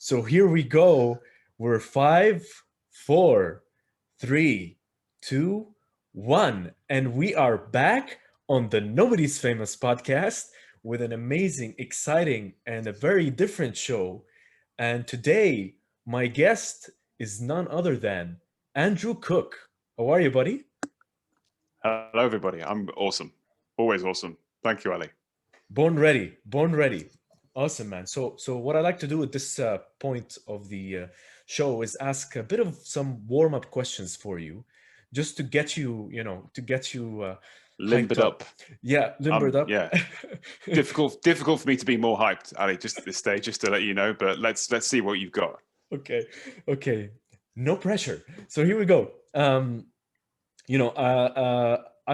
So here we go. We're 5, 4, 3, 2, 1. And we are back on the Nobody's Famous podcast with an amazing, exciting, and a very different show. And today, my guest is none other than Andrew Cooke. How are you, buddy? Hello, everybody. I'm awesome. Always awesome. Thank you, Ali. Born ready. Born ready. Awesome, man. So what I like to do at this point of the show is ask a bit of some warm-up questions for you, just to get you, hyped Limbered up. up. Yeah, limbered up. Yeah. Difficult for me to be more hyped, Ali, just at this stage, just to let you know. But let's see what you've got. Okay. No pressure. So here we go. I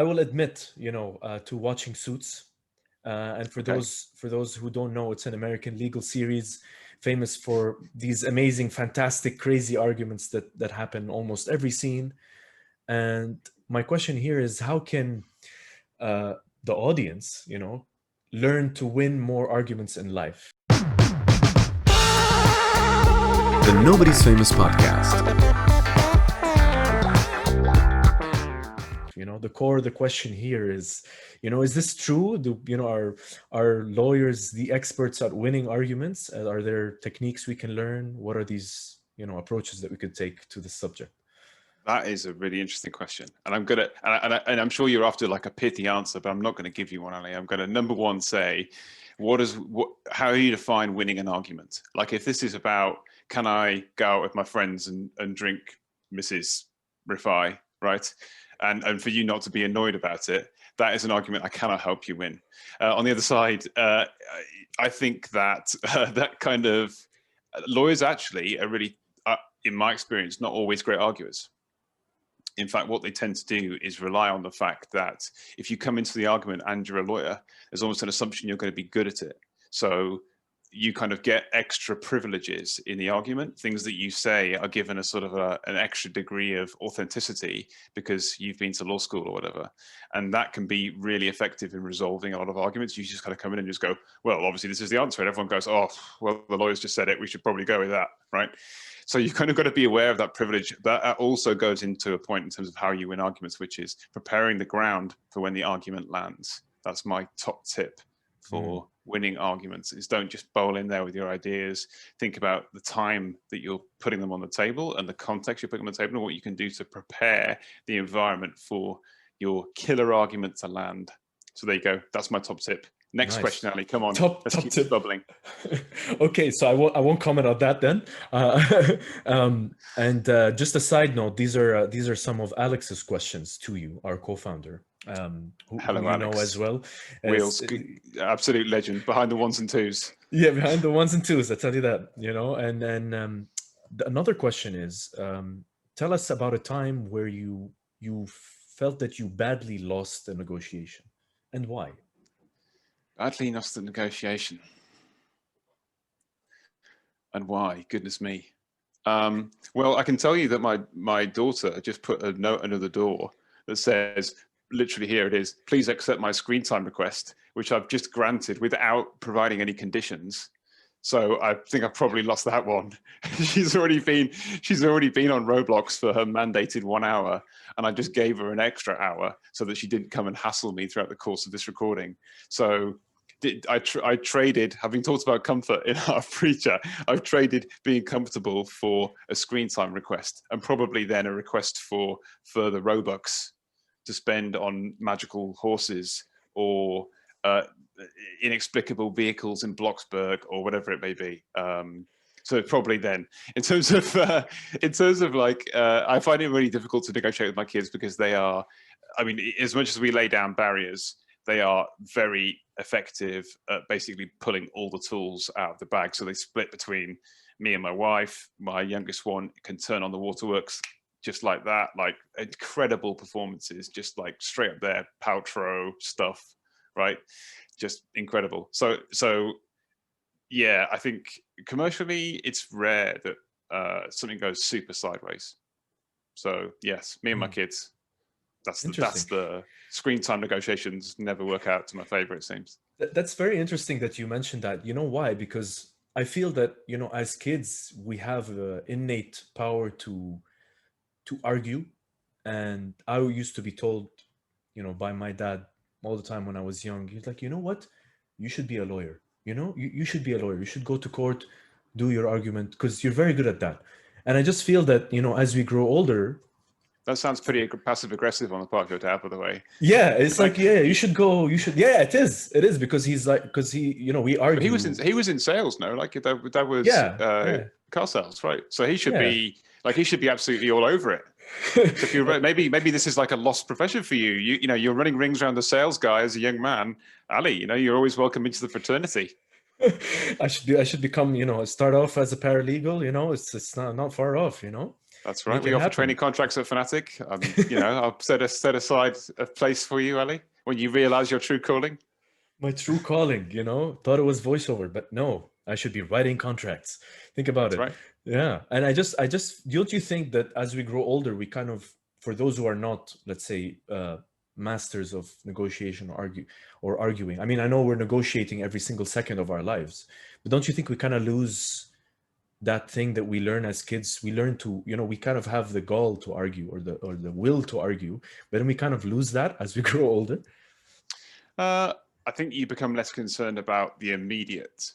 will admit, to watching Suits. And for Okay. those who don't know, it's an American legal series famous for these amazing, fantastic, crazy arguments that happen almost every scene. And my question here is, how can the audience, learn to win more arguments in life? The Nobody's Famous podcast. The core of the question here is, is this true? Are lawyers the experts at winning arguments? Are there techniques we can learn? What are these, approaches that we could take to the subject? That is a really interesting question, and I'm gonna, and I'm sure you're after like a pithy answer, but I'm not going to give you one, Ali. I'm going to number one say, how do you define winning an argument? Like, if this is about, can I go out with my friends and drink Mrs. Rifai, right? And for you not to be annoyed about it, that is an argument I cannot help you win. On the other side, I think that that kind of lawyers actually are really, in my experience, not always great arguers. In fact, what they tend to do is rely on the fact that if you come into the argument and you're a lawyer, there's almost an assumption you're going to be good at it. So you kind of get extra privileges in the argument. Things that you say are given a sort of an extra degree of authenticity because you've been to law school or whatever. And that can be really effective in resolving a lot of arguments. You just kind of come in and just go, well, obviously this is the answer. And everyone goes, oh, well, the lawyers just said it. We should probably go with that, right? So you've kind of got to be aware of that privilege. That also goes into a point in terms of how you win arguments, which is preparing the ground for when the argument lands. That's my top tip for winning arguments, is don't just bowl in there with your ideas. Think about the time that you're putting them on the table and the context you're putting on the table and what you can do to prepare the environment for your killer argument to land. So there you go. That's my top tip. Next question, Ali. Come on. Let's keep it bubbling. Okay, so I won't comment on that then. And just a side note, these are some of Alex's questions to you, our co-founder. Hello, who Alex. Know as well. Wheels, absolute legend, behind the ones and twos. Yeah, behind the ones and twos, I tell you that. And then another question is, tell us about a time where you felt that you badly lost a negotiation, and why? Badly lost the negotiation. And why? Goodness me. Well, I can tell you that my daughter just put a note under the door that says, literally here it is, please accept my screen time request, which I've just granted without providing any conditions. So I think I've probably lost that one. She's already been on Roblox for her mandated 1 hour, and I just gave her an extra hour so that she didn't come and hassle me throughout the course of this recording. So I traded, having talked about comfort in our pre-chat, I've traded being comfortable for a screen time request, and probably then a request for further Robux to spend on magical horses or inexplicable vehicles in Bloxburg or whatever it may be. So probably then, in terms of like, I find it really difficult to negotiate with my kids because they are, I mean, as much as we lay down barriers, they are very effective at basically pulling all the tools out of the bag. So they split between me and my wife. My youngest one can turn on the waterworks just like that, like incredible performances, just like straight up there, Paltrow stuff, right? Just incredible. So yeah, I think commercially it's rare that something goes super sideways. So yes, me and my kids, that's the screen time negotiations never work out to my favor, it seems. That's very interesting that you mentioned that. You know why? Because I feel that, as kids, we have the innate power to argue. And I used to be told, by my dad all the time when I was young. He's like, you know what? You should be a lawyer. You should be a lawyer. You should go to court, do your argument, because you're very good at that. And I just feel that, as we grow older. That sounds pretty passive aggressive on the part of your dad, by the way. Yeah, it's like, yeah, you should go. You should. Yeah, it is because he's like, because we argue. But he was in sales, no? Like that was car sales, right? So he should be absolutely all over it. So if you're maybe this is like a lost profession for you. You're running rings around the sales guy as a young man, Ali. You're always welcome into the fraternity. I should become, start off as a paralegal. It's not far off. That's right. We offer training contracts at FNATIC. I'll set aside a place for you, Ali, when you realize your true calling. My true calling, thought it was voiceover, but no, I should be writing contracts. Think about it. Right. Yeah. And I just, don't you think that as we grow older, we kind of, for those who are not, let's say, masters of negotiation or arguing. I mean, I know we're negotiating every single second of our lives, but don't you think we kind of lose that thing that we learn as kids? We learn to, we kind of have the gall to argue or the will to argue, but then we kind of lose that as we grow older. I think you become less concerned about the immediate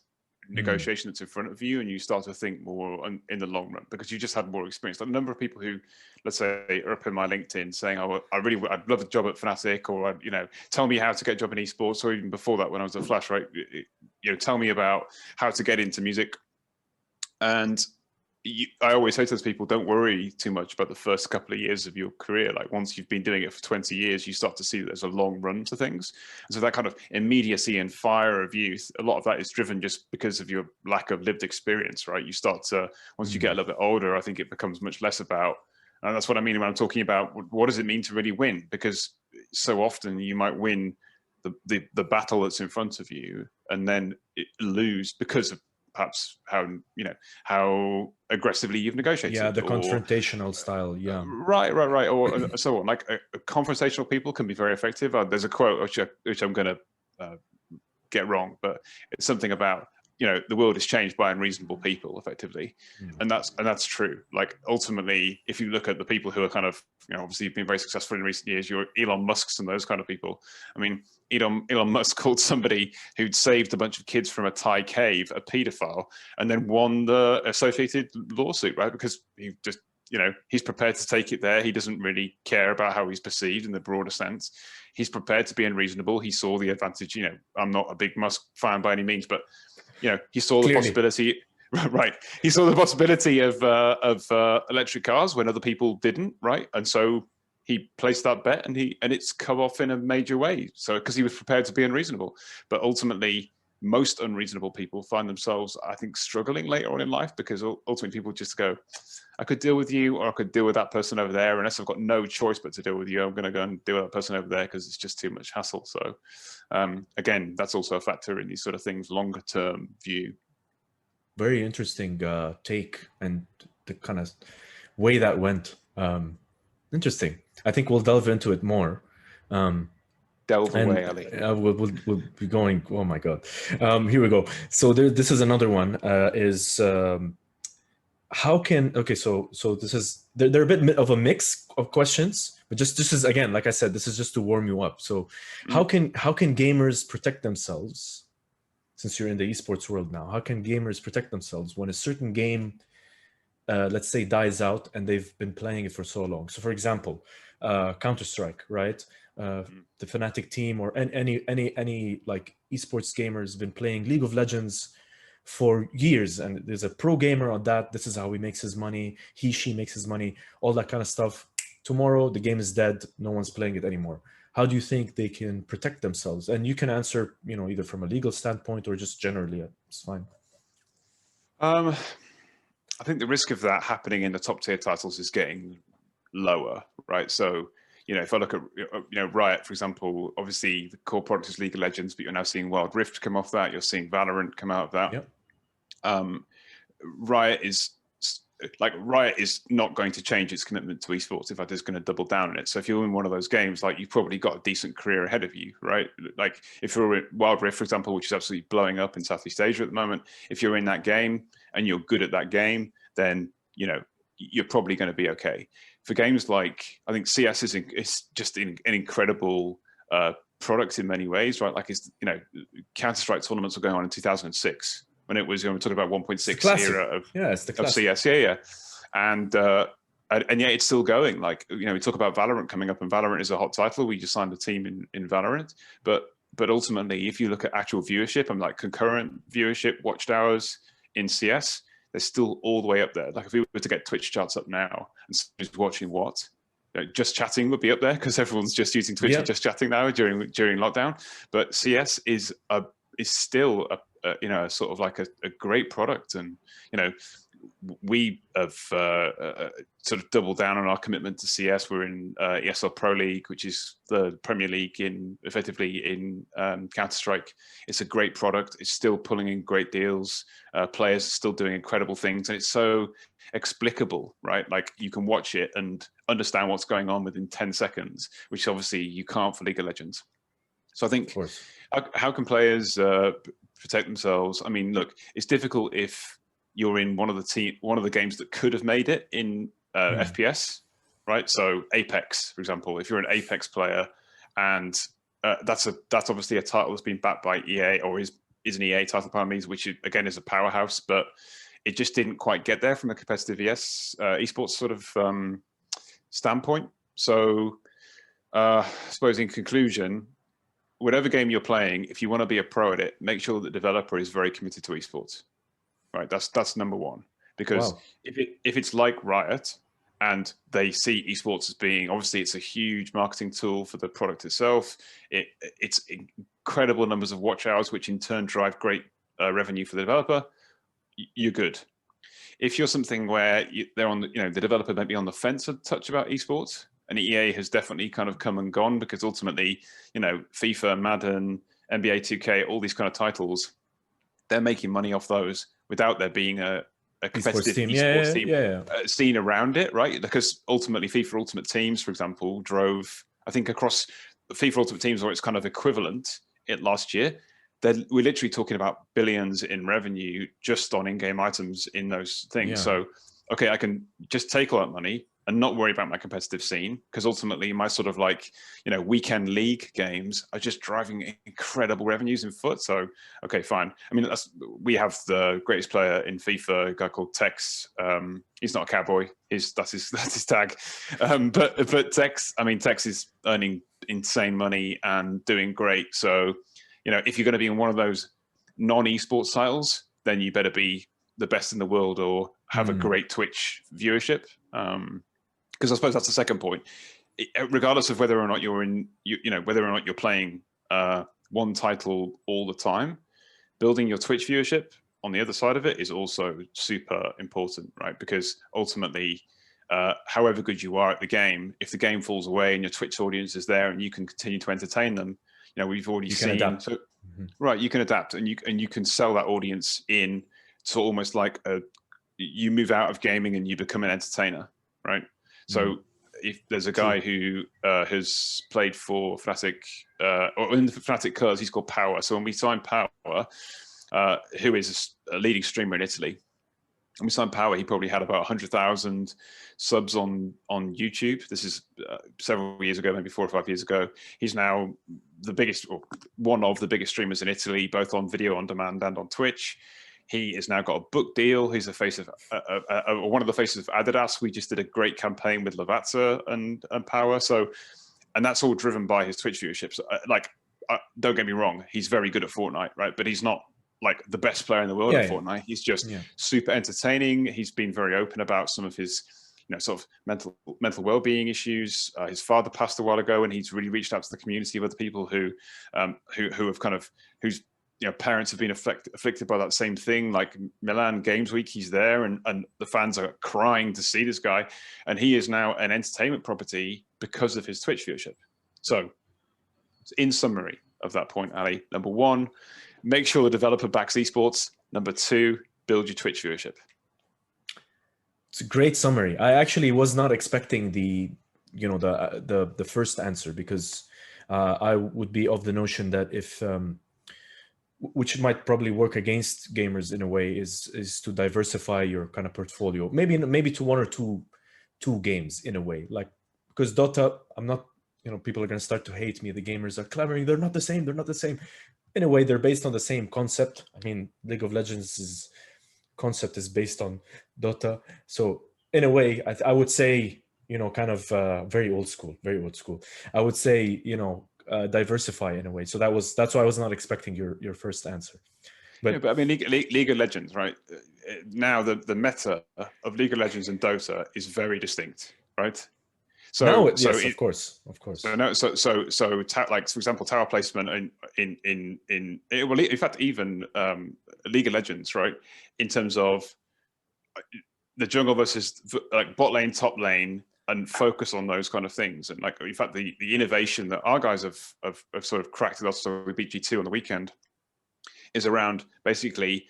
negotiation that's in front of you, and you start to think more in the long run because you just had more experience. Like a number of people who, let's say, are up in my LinkedIn saying, "Oh, I'd love a job at FNATIC," or tell me how to get a job in esports, or even before that when I was at Flash, right? Tell me about how to get into music. And I always say to those people, don't worry too much about the first couple of years of your career. Like once you've been doing it for 20 years, you start to see that there's a long run to things. And so that kind of immediacy and fire of youth, a lot of that is driven just because of your lack of lived experience, right? You start to, once you get a little bit older, I think it becomes much less about, and that's what I mean when I'm talking about what does it mean to really win? Because so often you might win the battle that's in front of you and then lose because of perhaps how aggressively you've negotiated. Yeah, the confrontational style. Yeah. Right. Or so on. Like confrontational people can be very effective. There's a quote which I'm going to get wrong, but it's something about the world is changed by unreasonable people, effectively, and that's true. Like ultimately, if you look at the people who are kind of obviously been very successful in recent years, your Elon Musks and those kind of people. I mean, Elon Musk called somebody who'd saved a bunch of kids from a Thai cave a pedophile, and then won the associated lawsuit, right? Because he just he's prepared to take it there. He doesn't really care about how he's perceived in the broader sense. He's prepared to be unreasonable. He saw the advantage. I'm not a big Musk fan by any means, but he saw the possibility, right? He saw the possibility of electric cars when other people didn't, right? And so he placed that bet, and it's come off in a major way. So because he was prepared to be unreasonable, but ultimately, most unreasonable people find themselves, I think, struggling later on in life because ultimately people just go, I could deal with you, or I could deal with that person over there. Unless I've got no choice but to deal with you, I'm going to go and deal with that person over there because it's just too much hassle. So again, that's also a factor in these sort of things, longer term view. Very interesting take and the kind of way that went. Interesting. I think we'll delve into it more. Delve away, Ali. We'll be going. Oh my God. Here we go. So this is another one. How can so this is they're a bit of a mix of questions, but this is, again, like I said, this is just to warm you up. So how can gamers protect themselves, since you're in the esports world now? How can gamers protect themselves when a certain game, let's say, dies out and they've been playing it for so long? So for example, Counter-Strike, right? The FNATIC team or any like esports gamers been playing League of Legends for years, and there's a pro gamer on that. This is how he makes his money. She makes his money, all that kind of stuff. Tomorrow, the game is dead. No one's playing it anymore. How do you think they can protect themselves? And you can answer, either from a legal standpoint or just generally. It's fine. I think the risk of that happening in the top tier titles is getting lower, right? So, if I look at, Riot, for example, obviously the core product is League of Legends, but you're now seeing Wild Rift come off that. You're seeing Valorant come out of that. Yep. Riot is like Riot is not going to change its commitment to esports. In fact, it's going to double down on it. So if you're in one of those games, like you've probably got a decent career ahead of you, right? Like if you're in Wild Rift, for example, which is absolutely blowing up in Southeast Asia at the moment, if you're in that game and you're good at that game, then you're probably going to be okay. For games like, I think CS is just an incredible product in many ways, right? Like Counter-Strike tournaments were going on in 2006 when it was, we're talking about 1.6 era of CS, and yet it's still going. Like, we talk about Valorant coming up, and Valorant is a hot title. We just signed a team in Valorant, but ultimately, if you look at actual viewership and like concurrent viewership, watched hours in CS, they're still all the way up there. Like if we were to get Twitch charts up now and somebody's watching just chatting would be up there because everyone's just using Twitch and just chatting now during lockdown. But CS is still a sort of like a great product, and we have sort of doubled down on our commitment to CS. We're in ESL Pro League, which is the Premier League effectively in Counter-Strike. It's a great product. It's still pulling in great deals. Players are still doing incredible things, and it's so explicable, right? Like you can watch it and understand what's going on within 10 seconds, which obviously you can't for League of Legends. So I think, how can players protect themselves? I mean, look, it's difficult if you're in one of the games that could have made it in FPS, right? So Apex, for example, if you're an Apex player, and that's obviously a title that's been backed by EA, or is an EA title, pardon me, which again is a powerhouse, but it just didn't quite get there from a competitive esports sort of standpoint. So I suppose in conclusion, whatever game you're playing, if you want to be a pro at it, make sure that the developer is very committed to esports. Right, that's number one. Because if it's like Riot and they see esports as being, obviously it's a huge marketing tool for the product itself. It's incredible numbers of watch hours, which in turn drive great revenue for the developer. You're good. If you're something where they're on, the developer might be on the fence a touch about esports, and EA has definitely kind of come and gone because ultimately, FIFA, Madden, NBA 2K, all these kind of titles, they're making money off those without there being a competitive esports team scene around it, right? Because ultimately FIFA Ultimate Teams, for example, drove, I think across FIFA Ultimate Teams, or its kind of equivalent last year, we're literally talking about billions in revenue just on in-game items in those things. Yeah. So, okay, I can just take all that money and not worry about my competitive scene, because ultimately my sort of like, weekend league games are just driving incredible revenues in foot. So, okay, fine. I mean, we have the greatest player in FIFA, a guy called Tex. He's not a cowboy. That's his tag. But Tex is earning insane money and doing great. So, if you're going to be in one of those non-esports titles, then you better be the best in the world or have a great Twitch viewership. Because I suppose that's the second point. Regardless of whether or not you're whether or not you're playing one title all the time, building your Twitch viewership on the other side of it is also super important, right? Because ultimately, however good you are at the game, if the game falls away and your Twitch audience is there and you can continue to entertain them, we've already seen. So, right, you can adapt, and you can sell that audience in to almost like you move out of gaming and you become an entertainer, right? So if there's a guy who has played for FNATIC, or in the FNATIC colors, he's called Power. So when we signed Power, who is a leading streamer in Italy, when we signed Power, he probably had about 100,000 subs on YouTube. This is several years ago, maybe 4 or 5 years ago. He's now the biggest, or one of the biggest streamers in Italy, both on video on demand and on Twitch. He has now got a book deal. He's the face of one of the faces of Adidas. We just did a great campaign with Lavazza and Power. So, and that's all driven by his Twitch viewership. So, don't get me wrong, he's very good at Fortnite, right? But he's not like the best player in the world at Fortnite. He's just super entertaining. He's been very open about some of his, sort of mental well-being issues. His father passed a while ago, and he's really reached out to the community of other people who have kind of whose parents have been afflicted by that same thing. Like Milan Games Week, he's there, and the fans are crying to see this guy. And he is now an entertainment property because of his Twitch viewership. So in summary of that point, Ali, number one, make sure the developer backs esports. Number two, build your Twitch viewership. It's a great summary. I actually was not expecting the first answer, because I would be of the notion that if which might probably work against gamers in a way, is to diversify your kind of portfolio, maybe to one or two games in a way, like, because Dota, I'm not, people are going to start to hate me, the gamers are clamoring, they're not the same, they're not the same. In a way, they're based on the same concept. I mean, League of Legends' concept is based on Dota, so in a way, I would say, kind of very old school, very old school. I would say, diversify in a way. So that's why I was not expecting your first answer. But, yeah, but I mean, League of Legends, right? Now the meta of League of Legends and Dota is very distinct, right? So now, so yes, it, of course. so no, like for example, tower placement well, in fact, even League of Legends, right? In terms of the jungle versus like bot lane, top lane, and focus on those kind of things. And like, in fact, the innovation that our guys have sort of cracked, also we beat G2 on the weekend, is around basically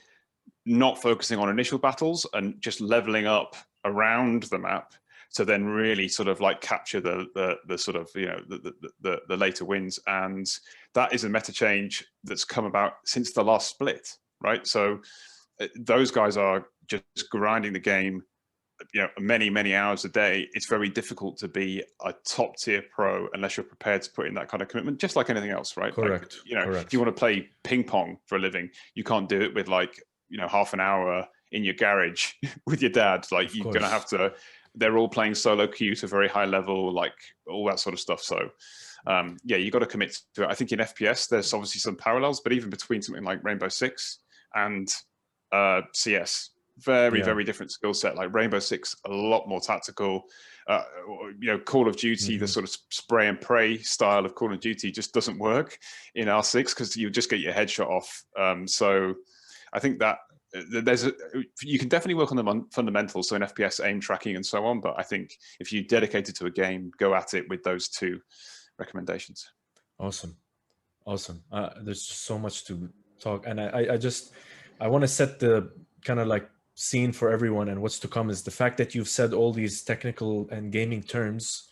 not focusing on initial battles and just leveling up around the map to then really sort of like capture the sort of, the later wins. And that is a meta change that's come about since the last split, right? So those guys are just grinding the game, many hours a day. It's very difficult to be a top tier pro unless you're prepared to put in that kind of commitment, just like anything else, right? Correct. Like, if you want to play ping pong for a living, you can't do it with like, half an hour in your garage with your dad. Like, you're going to have to, they're all playing solo queue to a very high level, like all that sort of stuff. So yeah, you got to commit to it. I think in FPS, there's obviously some parallels, but even between something like Rainbow Six and CS, very different skill set. Like Rainbow Six, a lot more tactical. Call of Duty, the sort of spray and pray style of Call of Duty just doesn't work in R6 because you just get your headshot off. So I think that you can definitely work on the fundamentals, so in FPS, aim tracking and so on. But I think if you dedicated to a game, go at it with those two recommendations. Awesome. There's just so much to talk, and I want to set the kind of like scene for everyone, and what's to come is the fact that you've said all these technical and gaming terms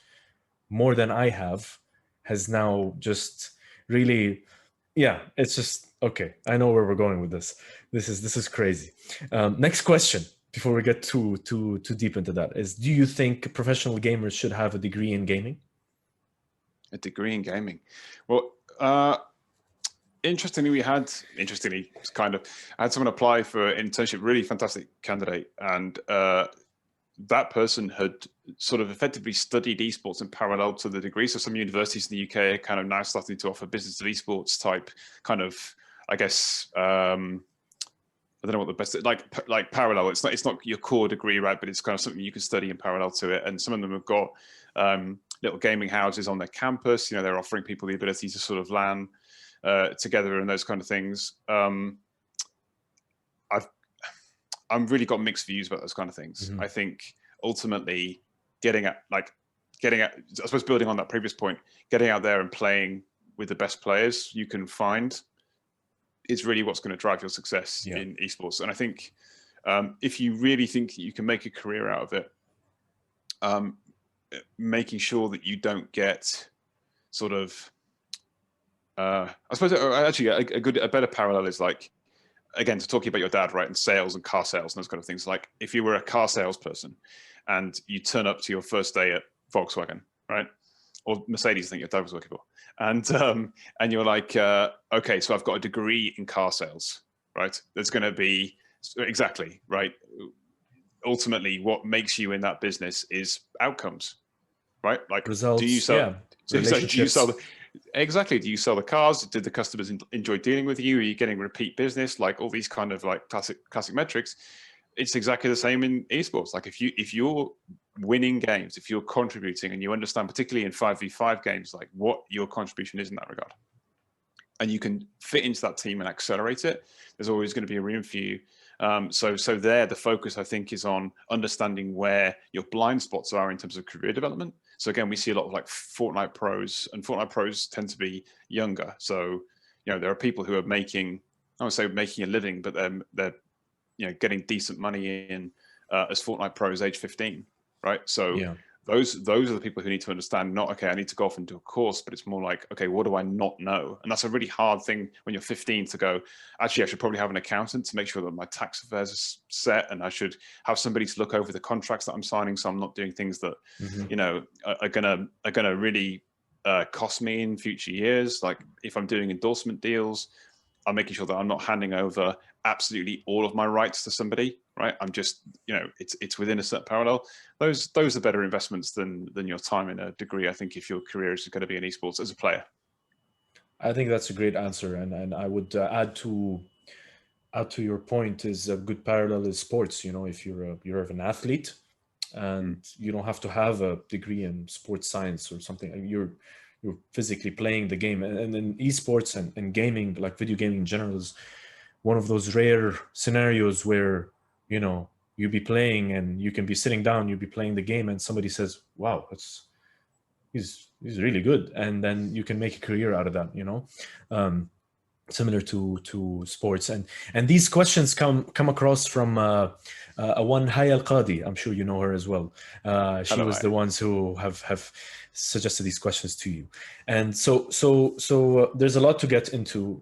more than I have has now just really, it's just okay. I know where we're going with this. This is crazy. Next question, before we get too deep into that, is: do you think professional gamers should have a degree in gaming? A degree in gaming? Well, interestingly, I had someone apply for an internship, really fantastic candidate, and that person had sort of effectively studied esports in parallel to the degree. So some universities in the UK are kind of now starting to offer business of esports type kind of, I guess, I don't know what the best, like parallel. It's not your core degree, right? But it's kind of something you can study in parallel to it. And some of them have got little gaming houses on their campus. They're offering people the ability to sort of LAN together and those kind of things. I've really got mixed views about those kind of things. I think ultimately getting at, I suppose building on that previous point, getting out there and playing with the best players you can find is really what's going to drive your success in esports. And I think if you really think that you can make a career out of it, making sure that you don't get sort of, I suppose actually a better parallel is like, again, to talking about your dad, right, and sales and car sales and those kind of things. Like if you were a car salesperson and you turn up to your first day at Volkswagen, right, or Mercedes, I think your dad was working for, and you're like, okay, so I've got a degree in car sales, right? There's going to be exactly right. Ultimately, what makes you in that business is outcomes, right? Like results. Do you sell? Relationships. Do you sell exactly? Do you sell the cars? Did the customers enjoy dealing with you? Are you getting repeat business? Like all these kind of like classic metrics. It's exactly the same in esports. Like if you're winning games, if you're contributing, and you understand, particularly in 5v5 games, like what your contribution is in that regard, and you can fit into that team and accelerate it, there's always going to be a room for you. So there, the focus, I think, is on understanding where your blind spots are in terms of career development. So again, we see a lot of like Fortnite pros, and Fortnite pros tend to be younger. So, there are people who are making, I would say making a living, but they're getting decent money in as Fortnite pros age 15, right? So Yeah. those are the people who need to understand, not, okay, I need to go off and do a course, but it's more like, okay, what do I not know? And that's a really hard thing when you're 15 to go, actually, I should probably have an accountant to make sure that my tax affairs are set, and I should have somebody to look over the contracts that I'm signing, so I'm not doing things that, you know, are gonna really cost me in future years. Like if I'm doing endorsement deals, I'm making sure that I'm not handing over absolutely all of my rights to somebody, right? I'm just, you know, it's within a certain parallel. Those are better investments than your time in a degree, I think, if your career is going to be in esports as a player. I think that's a great answer, and I would add to your point is a good parallel is sports. You know, if you're an athlete, and you don't have to have a degree in sports science or something. You're physically playing the game, and in esports and gaming, like video gaming in general, is one of those rare scenarios where, you know, you be playing and you can be sitting down, you be playing the game, and somebody says, "Wow, he's really good," and then you can make a career out of that. You know. Similar to sports, and these questions come across from a one Haya Al Qadi. I'm sure you know her as well. She Hello, was the Haya. ones who have suggested these questions to you, and so there's a lot to get into,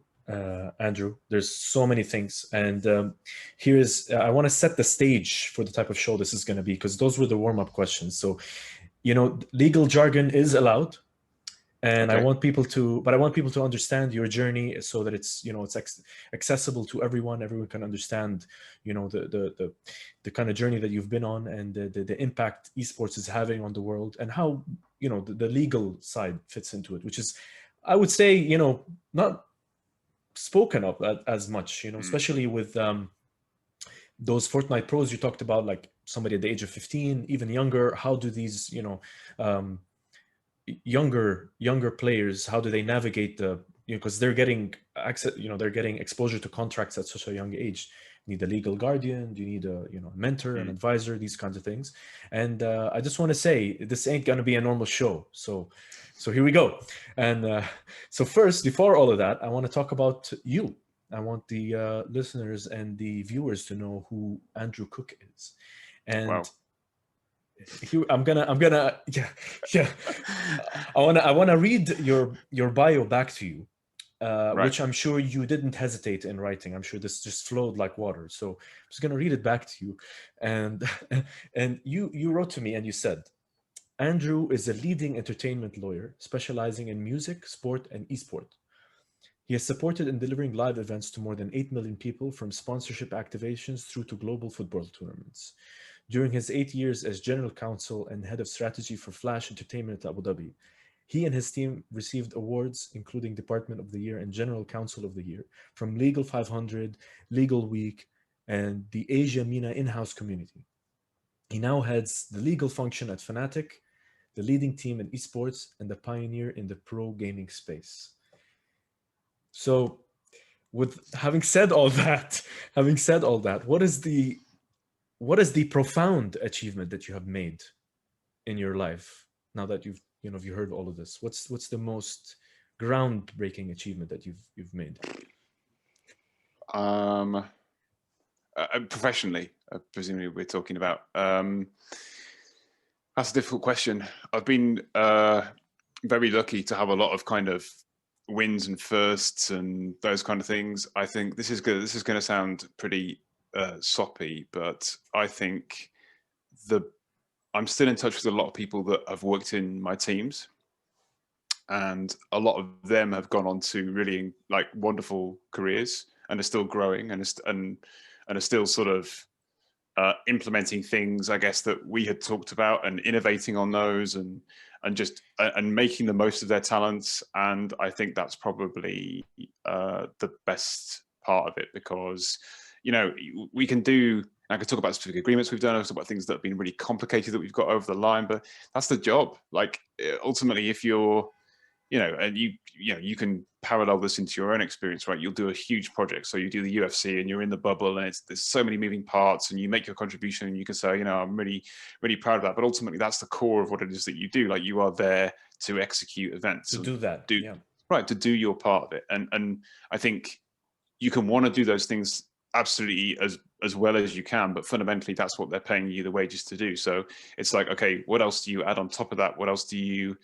Andrew. There's so many things, and here's I want to set the stage for the type of show this is going to be, because those were the warm-up questions. So, you know, legal jargon is allowed, and Okay. I want people to understand your journey, so that it's, you know, it's accessible to everyone. Everyone can understand, you know, the kind of journey that you've been on, and the impact esports is having on the world, and how, you know, the legal side fits into it, which is, I would say, you know, not spoken of as much, you know, especially with those Fortnite pros you talked about, like somebody at the age of 15, even younger. How do these, you know, younger players, how do they navigate the, you know, because they're getting access, you know, they're getting exposure to contracts at such a young age. You need a legal guardian, you need a, you know, a mentor, an advisor, these kinds of things. And I just want to say, this ain't going to be a normal show, so here we go. And so first, before all of that, I want to talk about you. I want the listeners and the viewers to know who Andrew Cooke is. And Wow. I'm gonna yeah. I wanna read your bio back to you, Right. which I'm sure you didn't hesitate in writing. I'm sure this just flowed like water. So I'm just gonna read it back to you, and and you wrote to me and you said, Andrew is a leading entertainment lawyer specializing in music, sport, and esport. He has supported in delivering live events to more than 8 million people, from sponsorship activations through to global football tournaments. During his 8 years as General Counsel and Head of Strategy for Flash Entertainment at Abu Dhabi, he and his team received awards including Department of the Year and General Counsel of the Year from Legal 500, Legal Week, and the Asia MENA in-house community. He now heads the legal function at FNATIC, the leading team in esports, and the pioneer in the pro gaming space. So, with having said all that, what is the profound achievement that you have made in your life now that you've heard all of this? What's the most groundbreaking achievement that you've made? Professionally, presumably we're talking about. That's a difficult question. I've been very lucky to have a lot of kind of wins and firsts and those kind of things. I think this is good. This is going to sound pretty soppy, but I think I'm still in touch with a lot of people that have worked in my teams, and a lot of them have gone on to really like wonderful careers and are still growing and are still sort of implementing things, I guess, that we had talked about, and innovating on those, and just making the most of their talents. And I think that's probably the best part of it, because, you know, we can do, I could talk about specific agreements we've done, I could talk about things that have been really complicated that we've got over the line, but that's the job. Like, ultimately, if you're, you know, and you can parallel this into your own experience, right? You'll do a huge project. So you do the UFC and you're in the bubble, and there's so many moving parts, and you make your contribution, and you can say, you know, I'm really, really proud of that. But ultimately, that's the core of what it is that you do. Like, you are there to execute events. To do that, right, to do your part of it. And I think you can want to do those things absolutely as well as you can, but fundamentally that's what they're paying you the wages to do. So it's like, okay, what else do you add on top of that? What else do you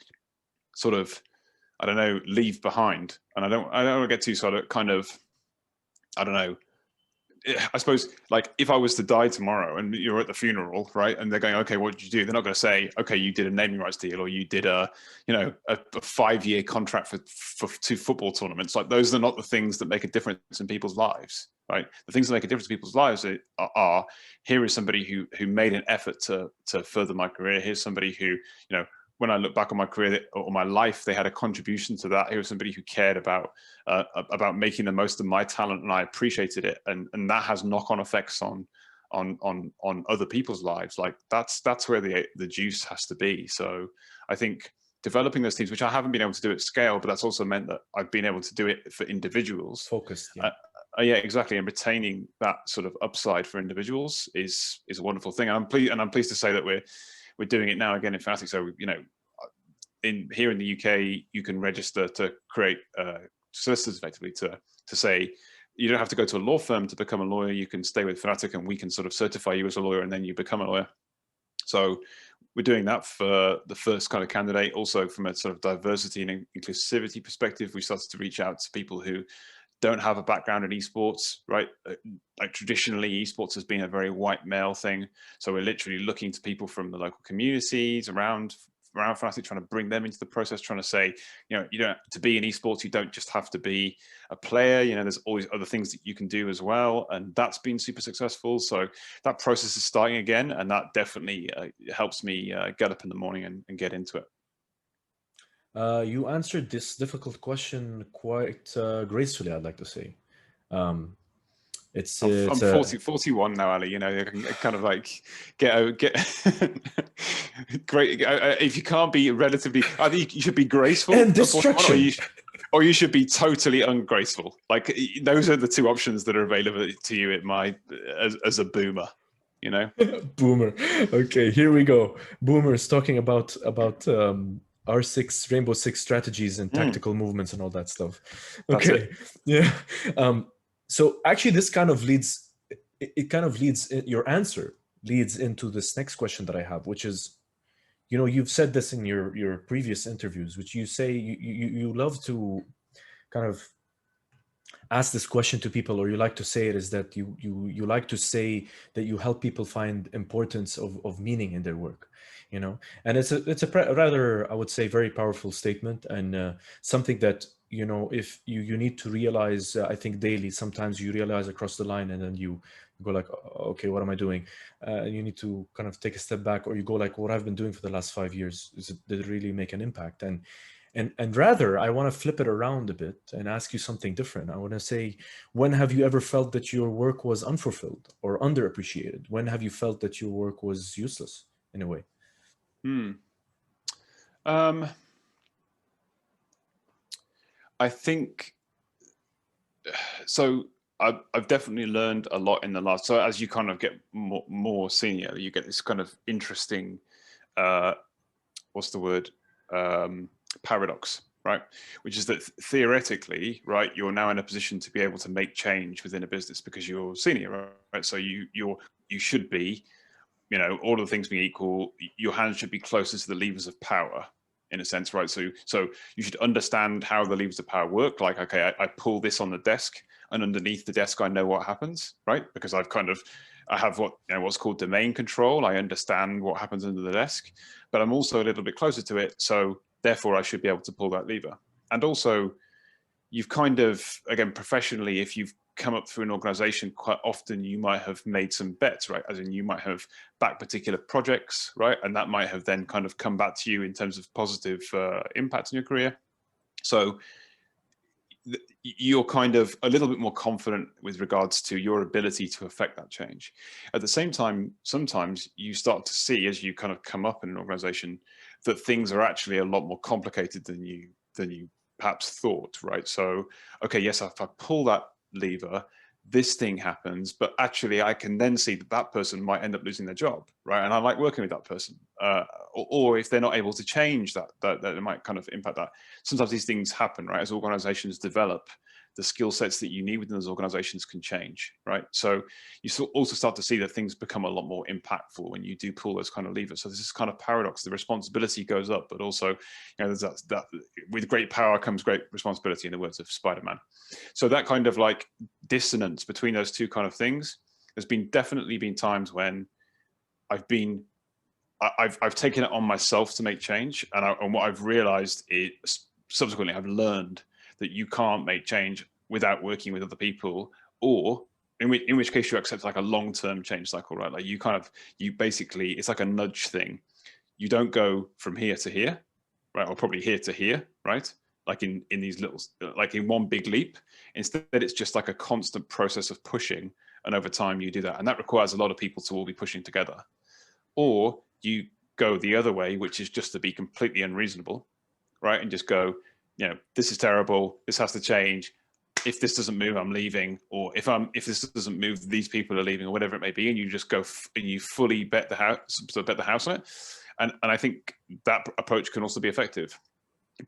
sort of, I don't know, leave behind? And I don't want to get too sort of kind of, I don't know, I suppose, like, if I was to die tomorrow and you're at the funeral, right, and they're going, okay, what did you do? They're not going to say, okay, you did a naming rights deal, or you did a 5-year contract for 2 football tournaments. Like, those are not the things that make a difference in people's lives, right? The things that make a difference in people's lives are here is somebody who made an effort to further my career. Here's somebody who, when I look back on my career or my life, they had a contribution to that. Here was somebody who cared about making the most of my talent, and I appreciated it. And that has knock-on effects on other people's lives. Like, that's where the juice has to be. So I think developing those teams, which I haven't been able to do at scale, but that's also meant that I've been able to do it for individuals. Focused. Yeah, exactly. And retaining that sort of upside for individuals is a wonderful thing. And I'm pleased to say that we're doing it now again in FNATIC. So, here in the UK, you can register to create solicitors, effectively, to say you don't have to go to a law firm to become a lawyer. You can stay with FNATIC and we can sort of certify you as a lawyer, and then you become a lawyer. So we're doing that for the first kind of candidate. Also, from a sort of diversity and inclusivity perspective, we started to reach out to people who don't have a background in esports, right? Like, traditionally, esports has been a very white male thing. So we're literally looking to people from the local communities around FNATIC, trying to bring them into the process, trying to say, you don't, to be in esports, you don't just have to be a player. There's always other things that you can do as well. And that's been super successful. So that process is starting again. And that definitely helps me get up in the morning and get into it. You answered this difficult question quite gracefully, I'd like to say. I'm 41 now, Ali. You can kind of like get great. If you can't be relatively, I think you should be graceful and destruction, or you should be totally ungraceful. Like, those are the 2 options that are available to you as a boomer. Boomer. Okay, here we go. Boomers talking about R6 Rainbow Six strategies and tactical movements and all that stuff. Okay, yeah. So actually, this kind of leads. Your answer leads into this next question that I have, which is, you've said this in your previous interviews, which you say you love to kind of ask this question to people, or you like to say it, is that you like to say that you help people find importance of meaning in their work. And it's a rather, I would say, very powerful statement, and something that, if you need to realize, I think daily. Sometimes you realize across the line, and then you go like, okay, what am I doing? You need to kind of take a step back, or you go like, what I've been doing for the last 5 years, did it really make an impact? And rather, I want to flip it around a bit and ask you something different. I want to say, when have you ever felt that your work was unfulfilled or underappreciated? When have you felt that your work was useless in a way? I think so. I've definitely learned a lot in the last. So as you kind of get more senior, you get this kind of interesting, what's the word? Paradox, right? Which is that theoretically, right, you're now in a position to be able to make change within a business because you're senior, right? So you should be, all of the things being equal, your hands should be closer to the levers of power, in a sense, right? So you should understand how the levers of power work. Like, okay, I pull this on the desk, and underneath the desk, I know what happens, right? Because I have what's called domain control. I understand what happens under the desk, but I'm also a little bit closer to it. So therefore, I should be able to pull that lever. And also, you've kind of, again, professionally, if you've come up through an organization, quite often you might have made some bets, right? As in, you might have backed particular projects, right? And that might have then kind of come back to you in terms of positive impact in your career. So you're kind of a little bit more confident with regards to your ability to affect that change. At the same time, sometimes you start to see, as you kind of come up in an organization, that things are actually a lot more complicated than you perhaps thought, right? So, okay, yes, if I pull that lever, this thing happens, but actually I can then see that person might end up losing their job, right? And I like working with that person. or if they're not able to change that it might kind of impact that. Sometimes these things happen, right? As organizations develop, the skill sets that you need within those organizations can change, right? So you also start to see that things become a lot more impactful when you do pull those kind of levers. So this is kind of paradox. The responsibility goes up, but also, you know, there's that with great power comes great responsibility, in the words of Spider-Man. So that kind of like dissonance between those two kind of things, there's definitely been times when I've taken it on myself to make change, and what I've realized is subsequently I've learned that you can't make change without working with other people, or in which case you accept like a long-term change cycle, right? Like you basically, it's like a nudge thing. You don't go from here to here, right? Or probably here to here, right? Like in these little, like in one big leap. Instead, it's just like a constant process of pushing. And over time you do that. And that requires a lot of people to all be pushing together. Or you go the other way, which is just to be completely unreasonable, right? And just go, you know, this is terrible. This has to change. If this doesn't move, I'm leaving. Or if this doesn't move, these people are leaving, or whatever it may be. And you just go and you fully bet the house on it. And I think that approach can also be effective.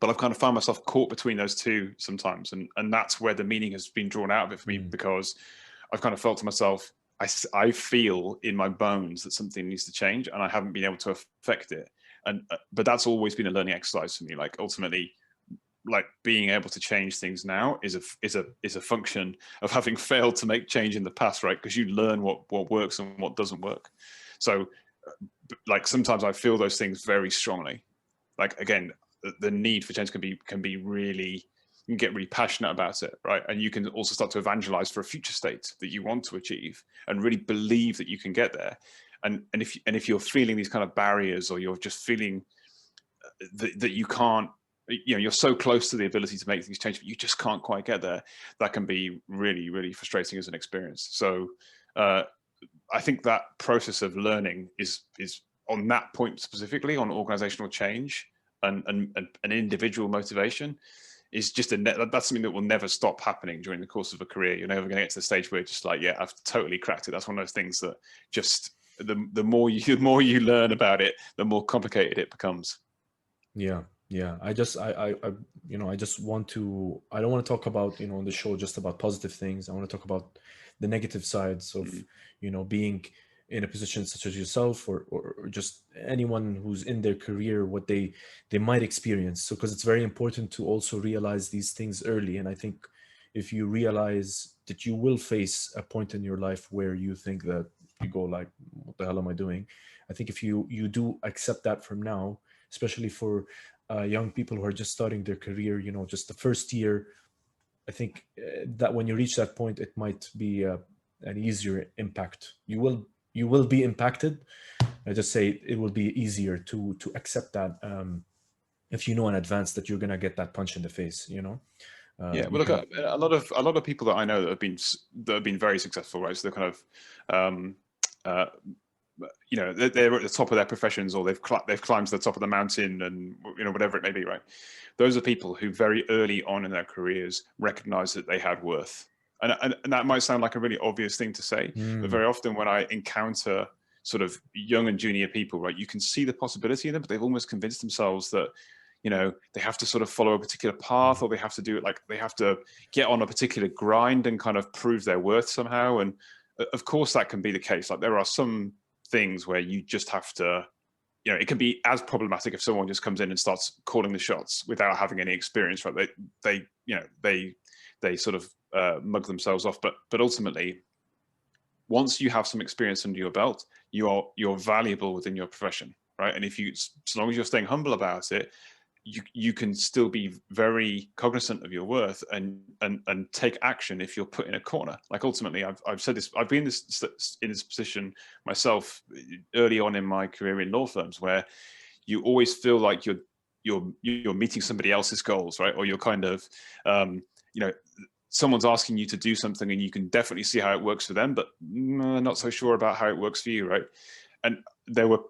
But I've kind of found myself caught between those two sometimes. And that's where the meaning has been drawn out of it for me, because I've kind of felt to myself, I feel in my bones that something needs to change, and I haven't been able to affect it. But that's always been a learning exercise for me. Like ultimately, like being able to change things now is a function of having failed to make change in the past, right? Because you learn what works and what doesn't work. So like sometimes I feel those things very strongly. Like again, the need for change can be really, you can get really passionate about it, right? And you can also start to evangelize for a future state that you want to achieve, and really believe that you can get there. And if you're feeling these kind of barriers, or you're just feeling that you can't, you know, you're so close to the ability to make things change, but you just can't quite get there, that can be really, really frustrating as an experience. So I think that process of learning is on that point specifically, on organizational change and an individual motivation, is just that's something that will never stop happening during the course of a career. You're never going to get to the stage where you're just like, yeah, I've totally cracked it. That's one of those things that just the more you learn about it, the more complicated it becomes. Yeah. I just you know, I don't want to talk about, you know, on the show just about positive things. I want to talk about the negative sides of, you know, being in a position such as yourself, or just anyone who's in their career, what they might experience. So because it's very important to also realize these things early. And I think if you realize that you will face a point in your life where you think that you go like, what the hell am I doing? I think if you do accept that from now, especially for young people who are just starting their career, you know, just the first year, I think that when you reach that point, it might be an easier impact. You will be impacted. I just say it will be easier to accept that if you know in advance that you're gonna get that punch in the face. You know. Yeah, well, look, a lot of people that I know that have been very successful, right? So they're kind of you know, they're at the top of their professions, or they've climbed to the top of the mountain, and you know, whatever it may be, right? Those are people who very early on in their careers recognize that they had worth, and that might sound like a really obvious thing to say, but very often when I encounter sort of young and junior people, right, you can see the possibility in them, but they've almost convinced themselves that, you know, they have to sort of follow a particular path, or they have to do it, like they have to get on a particular grind and kind of prove their worth somehow. And of course that can be the case. Like there are some things where you just have to, you know, it can be as problematic if someone just comes in and starts calling the shots without having any experience, right? They you know, they sort of mug themselves off. But ultimately, once you have some experience under your belt, you're valuable within your profession, right? And if you, so long as you're staying humble about it, you can still be very cognizant of your worth and take action if you're put in a corner. Like ultimately, I've said this, I've been in this position myself early on in my career in law firms, where you always feel like you're meeting somebody else's goals, right? Or you're kind of, you know, someone's asking you to do something and you can definitely see how it works for them, but not so sure about how it works for you, right? And there were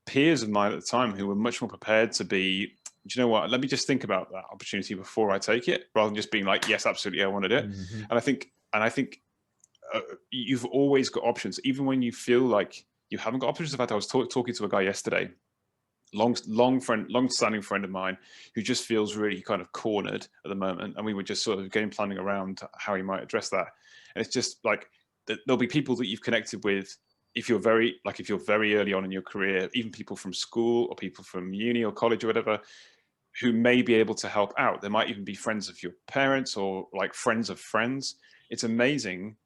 peers of mine at the time who were much more prepared to be, do you know what, let me just think about that opportunity before I take it, rather than just being like, yes, absolutely, I want to do it. And I think you've always got options, even when you feel like you haven't got options. In fact, I was talking to a guy yesterday, long-standing friend of mine who just feels really kind of cornered at the moment, and we were just sort of game planning around how he might address that. And it's just like there'll be people that you've connected with if you're very early on in your career, even people from school or people from uni or college or whatever, who may be able to help out. They might even be friends of your parents or like friends of friends. It's amazing.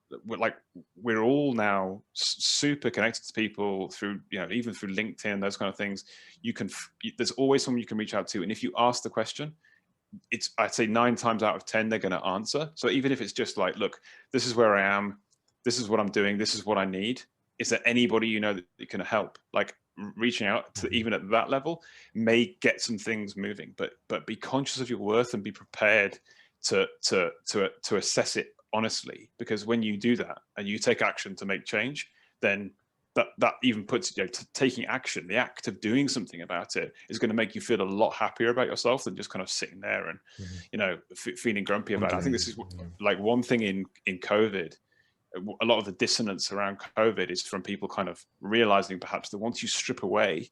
We're all now super connected to people through, even through LinkedIn, those kind of things. There's always someone you can reach out to. And if you ask the question, I'd say 9 times out of 10, they're going to answer. So even if it's just like, look, this is where I am, this is what I'm doing, this is what I need. Is there anybody that can help? Like reaching out to even at that level may get some things moving, but be conscious of your worth and be prepared to assess it honestly, because when you do that and you take action to make change, then that even puts taking action, the act of doing something about it, is going to make you feel a lot happier about yourself than just kind of sitting there and feeling grumpy about it. I think this is like one thing in COVID. A lot of the dissonance around COVID is from people kind of realizing perhaps that once you strip away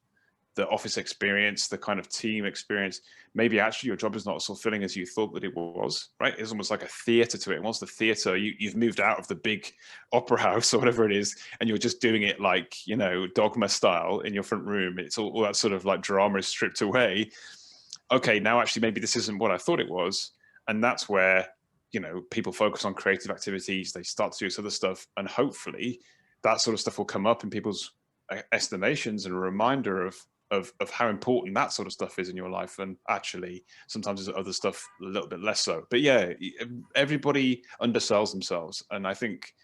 the office experience, the kind of team experience, maybe actually your job is not as fulfilling as you thought that it was, right? It's almost like a theater to it. And once the theater, you've moved out of the big opera house or whatever it is, and you're just doing it like, Dogma style in your front room. It's all that sort of like drama is stripped away. Okay, now actually maybe this isn't what I thought it was. And that's where people focus on creative activities, they start to do this other stuff, and hopefully that sort of stuff will come up in people's estimations and a reminder of how important that sort of stuff is in your life. And actually sometimes there's other stuff a little bit less so. But yeah, everybody undersells themselves, and I think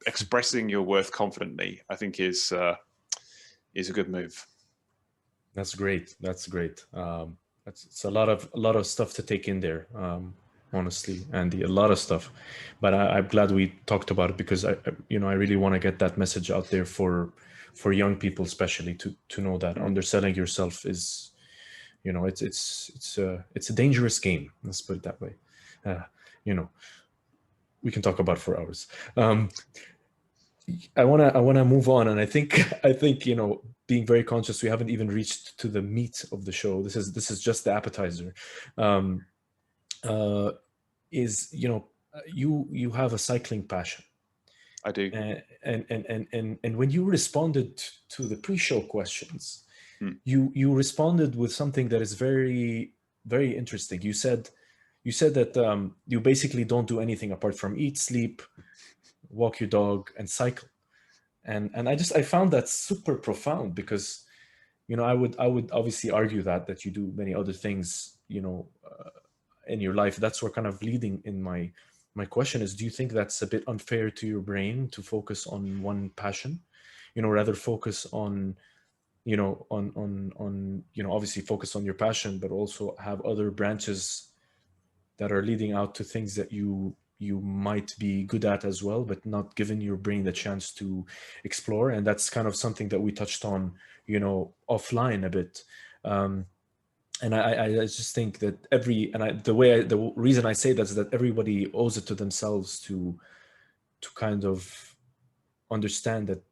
expressing your worth confidently, I think is a good move. That's great. That's it's a lot of stuff to take in there. Honestly, Andy, a lot of stuff, but I'm glad we talked about it, because I really want to get that message out there for young people, especially to know that underselling yourself is, it's a dangerous game. Let's put it that way. We can talk about it for hours. I wanna move on, and I think being very conscious, we haven't even reached to the meat of the show. This is just the appetizer. Is you have a cycling passion. I do. And when you responded to the pre-show questions, you responded with something that is very, very interesting. You said that you basically don't do anything apart from eat, sleep, walk your dog, and cycle. And I found that super profound, because I would obviously argue that you do many other things in your life. That's what kind of leading in my question is, do you think that's a bit unfair to your brain to focus on one passion, rather focus on obviously focus on your passion, but also have other branches that are leading out to things that you might be good at as well, but not giving your brain the chance to explore? And that's kind of something that we touched on offline a bit. And I just think that the reason I say that is that everybody owes it to themselves to kind of understand that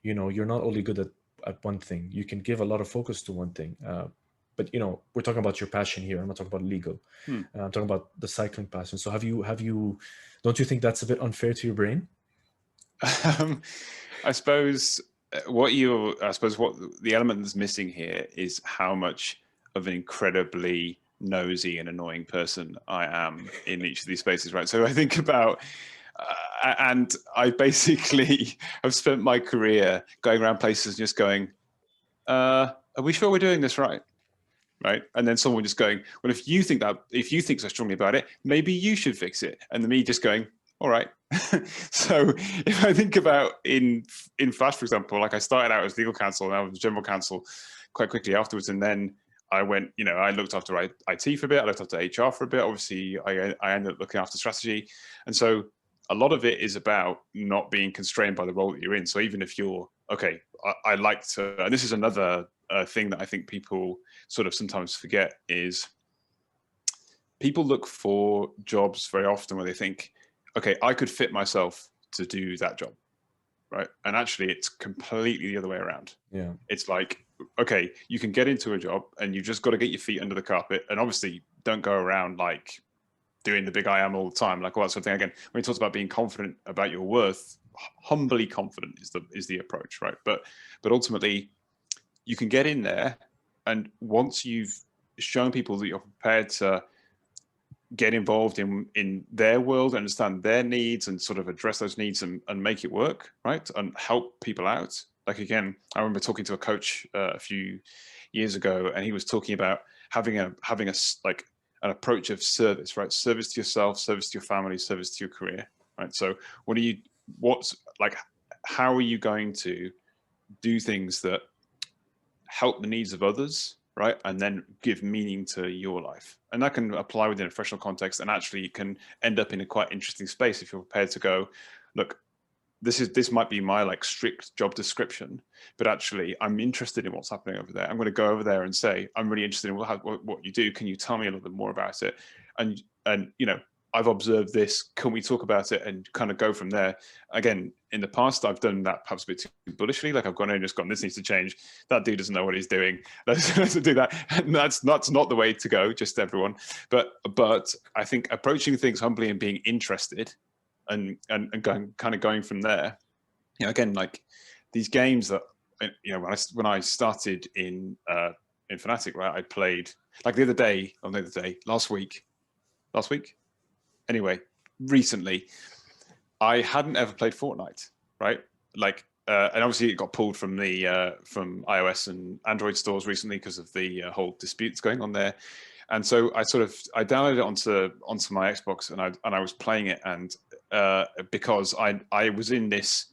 you're not only good at one thing. You can give a lot of focus to one thing, but we're talking about your passion here. I'm not talking about legal. I'm talking about the cycling passion. So have you don't you think that's a bit unfair to your brain? I suppose what the element that's missing here is how much of an incredibly nosy and annoying person I am in each of these spaces, right? So I think about, and I basically have spent my career going around places and just going, are we sure we're doing this right? Right? And then someone just going, well, if you think so strongly about it, maybe you should fix it. And then me just going, all right. So if I think about in Flash, for example, like I started out as legal counsel and I was general counsel quite quickly afterwards. And then I went, I looked after IT for a bit. I looked after HR for a bit. Obviously, I ended up looking after strategy. And so a lot of it is about not being constrained by the role that you're in. So even if you're, okay, I like to, and this is another thing that I think people sort of sometimes forget, is people look for jobs very often where they think, okay, I could fit myself to do that job, right? And actually it's completely the other way around. Yeah. It's like, okay, you can get into a job and you just got to get your feet under the carpet, and obviously don't go around like doing the big I am all the time, like all that sort of thing. Again, when he talks about being confident about your worth, humbly confident is the approach, right? But ultimately, you can get in there, and once you've shown people that you're prepared to get involved in their world, understand their needs, and sort of address those needs and make it work, right? And help people out. Like, again, I remember talking to a coach a few years ago, and he was talking about having a like an approach of service, right? Service to yourself, service to your family, service to your career, right? So how are you going to do things that help the needs of others, right? And then give meaning to your life. And that can apply within a professional context, and actually it can end up in a quite interesting space if you're prepared to go, look, this might be my like strict job description, but actually I'm interested in what's happening over there. I'm going to go over there and say, I'm really interested in what you do. Can you tell me a little bit more about it? And you know, I've observed this. Can we talk about it and kind of go from there? Again, in the past, I've done that perhaps a bit too bullishly. Like I've gone in and just gone, this needs to change. That dude doesn't know what he's doing. Let's do that. And that's not the way to go, just everyone. But I think approaching things humbly and being interested and going from there. You know, again, like these games that, you know, when I started in FNATIC, right, I played like last week. Anyway, recently, I hadn't ever played Fortnite, right? Like, and obviously it got pulled from the from iOS and Android stores recently because of the whole disputes going on there. And so I downloaded it onto my Xbox, and I was playing it, and because I was in this,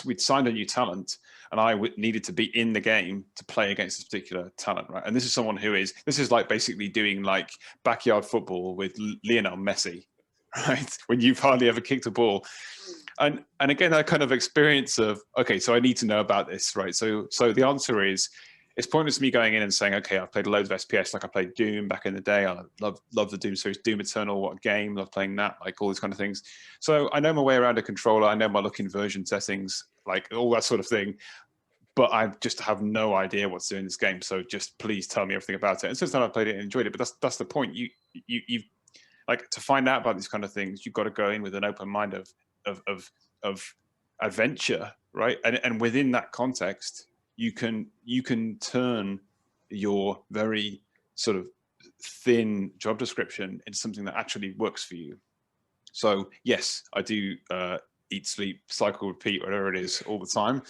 we'd signed a new talent, and I needed to be in the game to play against this particular talent, right? And this is someone this is like basically doing like backyard football with Lionel Messi, right? When you've hardly ever kicked a ball. And again, that kind of experience of, okay, so I need to know about this, right? So the answer is, it's pointless me going in and saying, okay, I've played loads of SPS, like I played Doom back in the day. I love the Doom series, Doom Eternal, what a game, love playing that, like all these kind of things. So I know my way around a controller, I know my look inversion settings, like all that sort of thing. But I just have no idea what's doing this game. So just please tell me everything about it. And since then I've played it and enjoyed it, but that's the point. You like, to find out about these kind of things, you've got to go in with an open mind of adventure, right? And within that context, you can turn your very sort of thin job description into something that actually works for you. So yes, I do eat, sleep, cycle, repeat, whatever it is, all the time.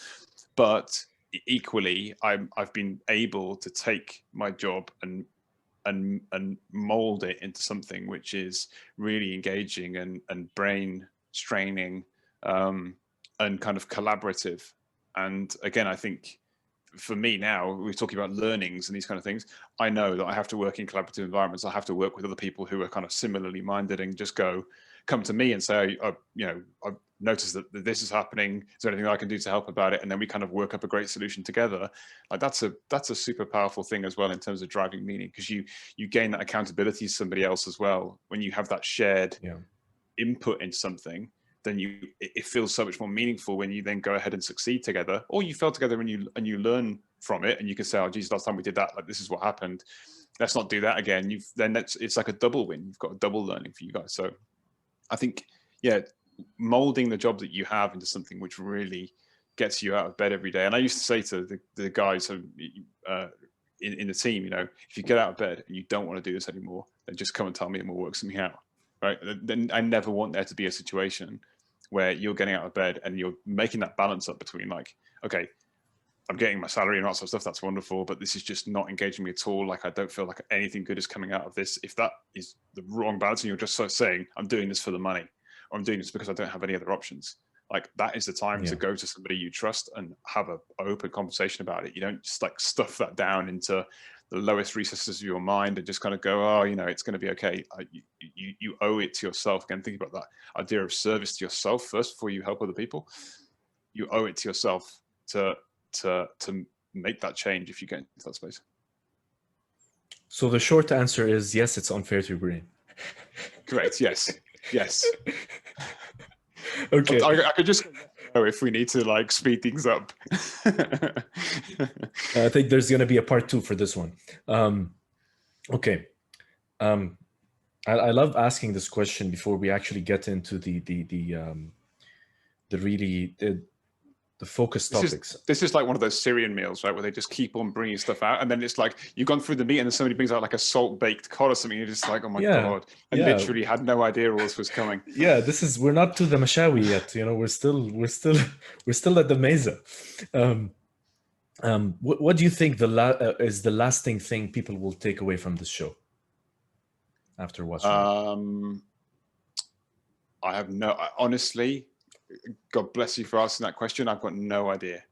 But equally, I've been able to take my job and mold it into something which is really engaging and brain straining and kind of collaborative. And again, I think for me now, we're talking about learnings and these kind of things. I know that I have to work in collaborative environments. I have to work with other people who are kind of similarly minded and just come to me and say, you know, I've noticed that this is happening. Is there anything I can do to help about it? And then we kind of work up a great solution together. Like that's a super powerful thing as well in terms of driving meaning, because you gain that accountability to somebody else as well. When you have that shared input in something, then it feels so much more meaningful when you then go ahead and succeed together, or you fail together and you learn from it, and you can say, oh geez, last time we did that, like this is what happened. Let's not do that again. It's like a double win. You've got a double learning for you guys. So I think, yeah, molding the job that you have into something which really gets you out of bed every day. And I used to say to the guys in the team, you know, if you get out of bed and you don't want to do this anymore, then just come and tell me and we'll work something out. Right. Then I never want there to be a situation where you're getting out of bed and you're making that balance up between like, okay, I'm getting my salary and all that sort of stuff. That's wonderful. But this is just not engaging me at all. Like, I don't feel like anything good is coming out of this. If that is the wrong balance and you're just sort of saying, I'm doing this for the money, or I'm doing this because I don't have any other options, like that is the time to go to somebody you trust and have an open conversation about it. You don't just like stuff that down into the lowest recesses of your mind and just kind of go, oh, you know, it's going to be okay. You owe it to yourself. Again, think about that idea of service to yourself first before you help other people. You owe it to yourself to make that change if you get into that space. So the short answer is yes, it's unfair to your brain. Correct. Yes. Yes. Okay. I could just know if we need to like speed things up. I think there's going to be a part 2 for this one. Okay. I love asking this question before we actually get into the focus topics. This is like one of those Syrian meals, right, where they just keep on bringing stuff out, and then it's like you've gone through the meat, and then somebody brings out like a salt baked cod or something. You're just like, oh my god, and literally had no idea all this was coming. Yeah, we're not to the mashawi yet. We're still at the meza. What do you think is the lasting thing people will take away from this show after watching it? I have honestly, God bless you for asking that question. I've got no idea.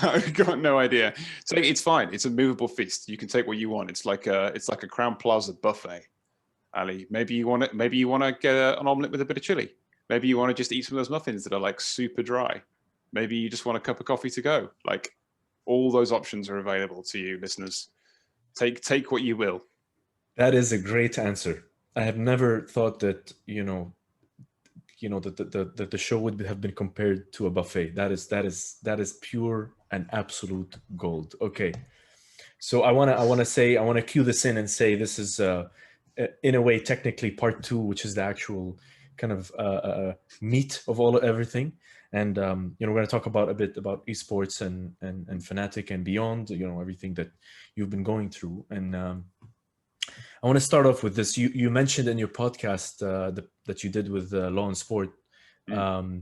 I've got no idea. So it's fine. It's a movable feast. You can take what you want. It's like a Crowne Plaza buffet. Ali, maybe you want to get an omelet with a bit of chili. Maybe you want to just eat some of those muffins that are like super dry. Maybe you just want a cup of coffee to go. Like, all those options are available to you, listeners. Take what you will. That is a great answer. I have never thought that that the show would have been compared to a buffet. That is pure and absolute gold. Okay, so I want to cue this in and say this is in a way technically part 2, which is the actual kind of meat of everything. And we're going to talk a bit about esports and FNATIC and beyond. Everything that you've been going through. And I want to start off with this. You mentioned in your podcast that you did with Law and Sport. The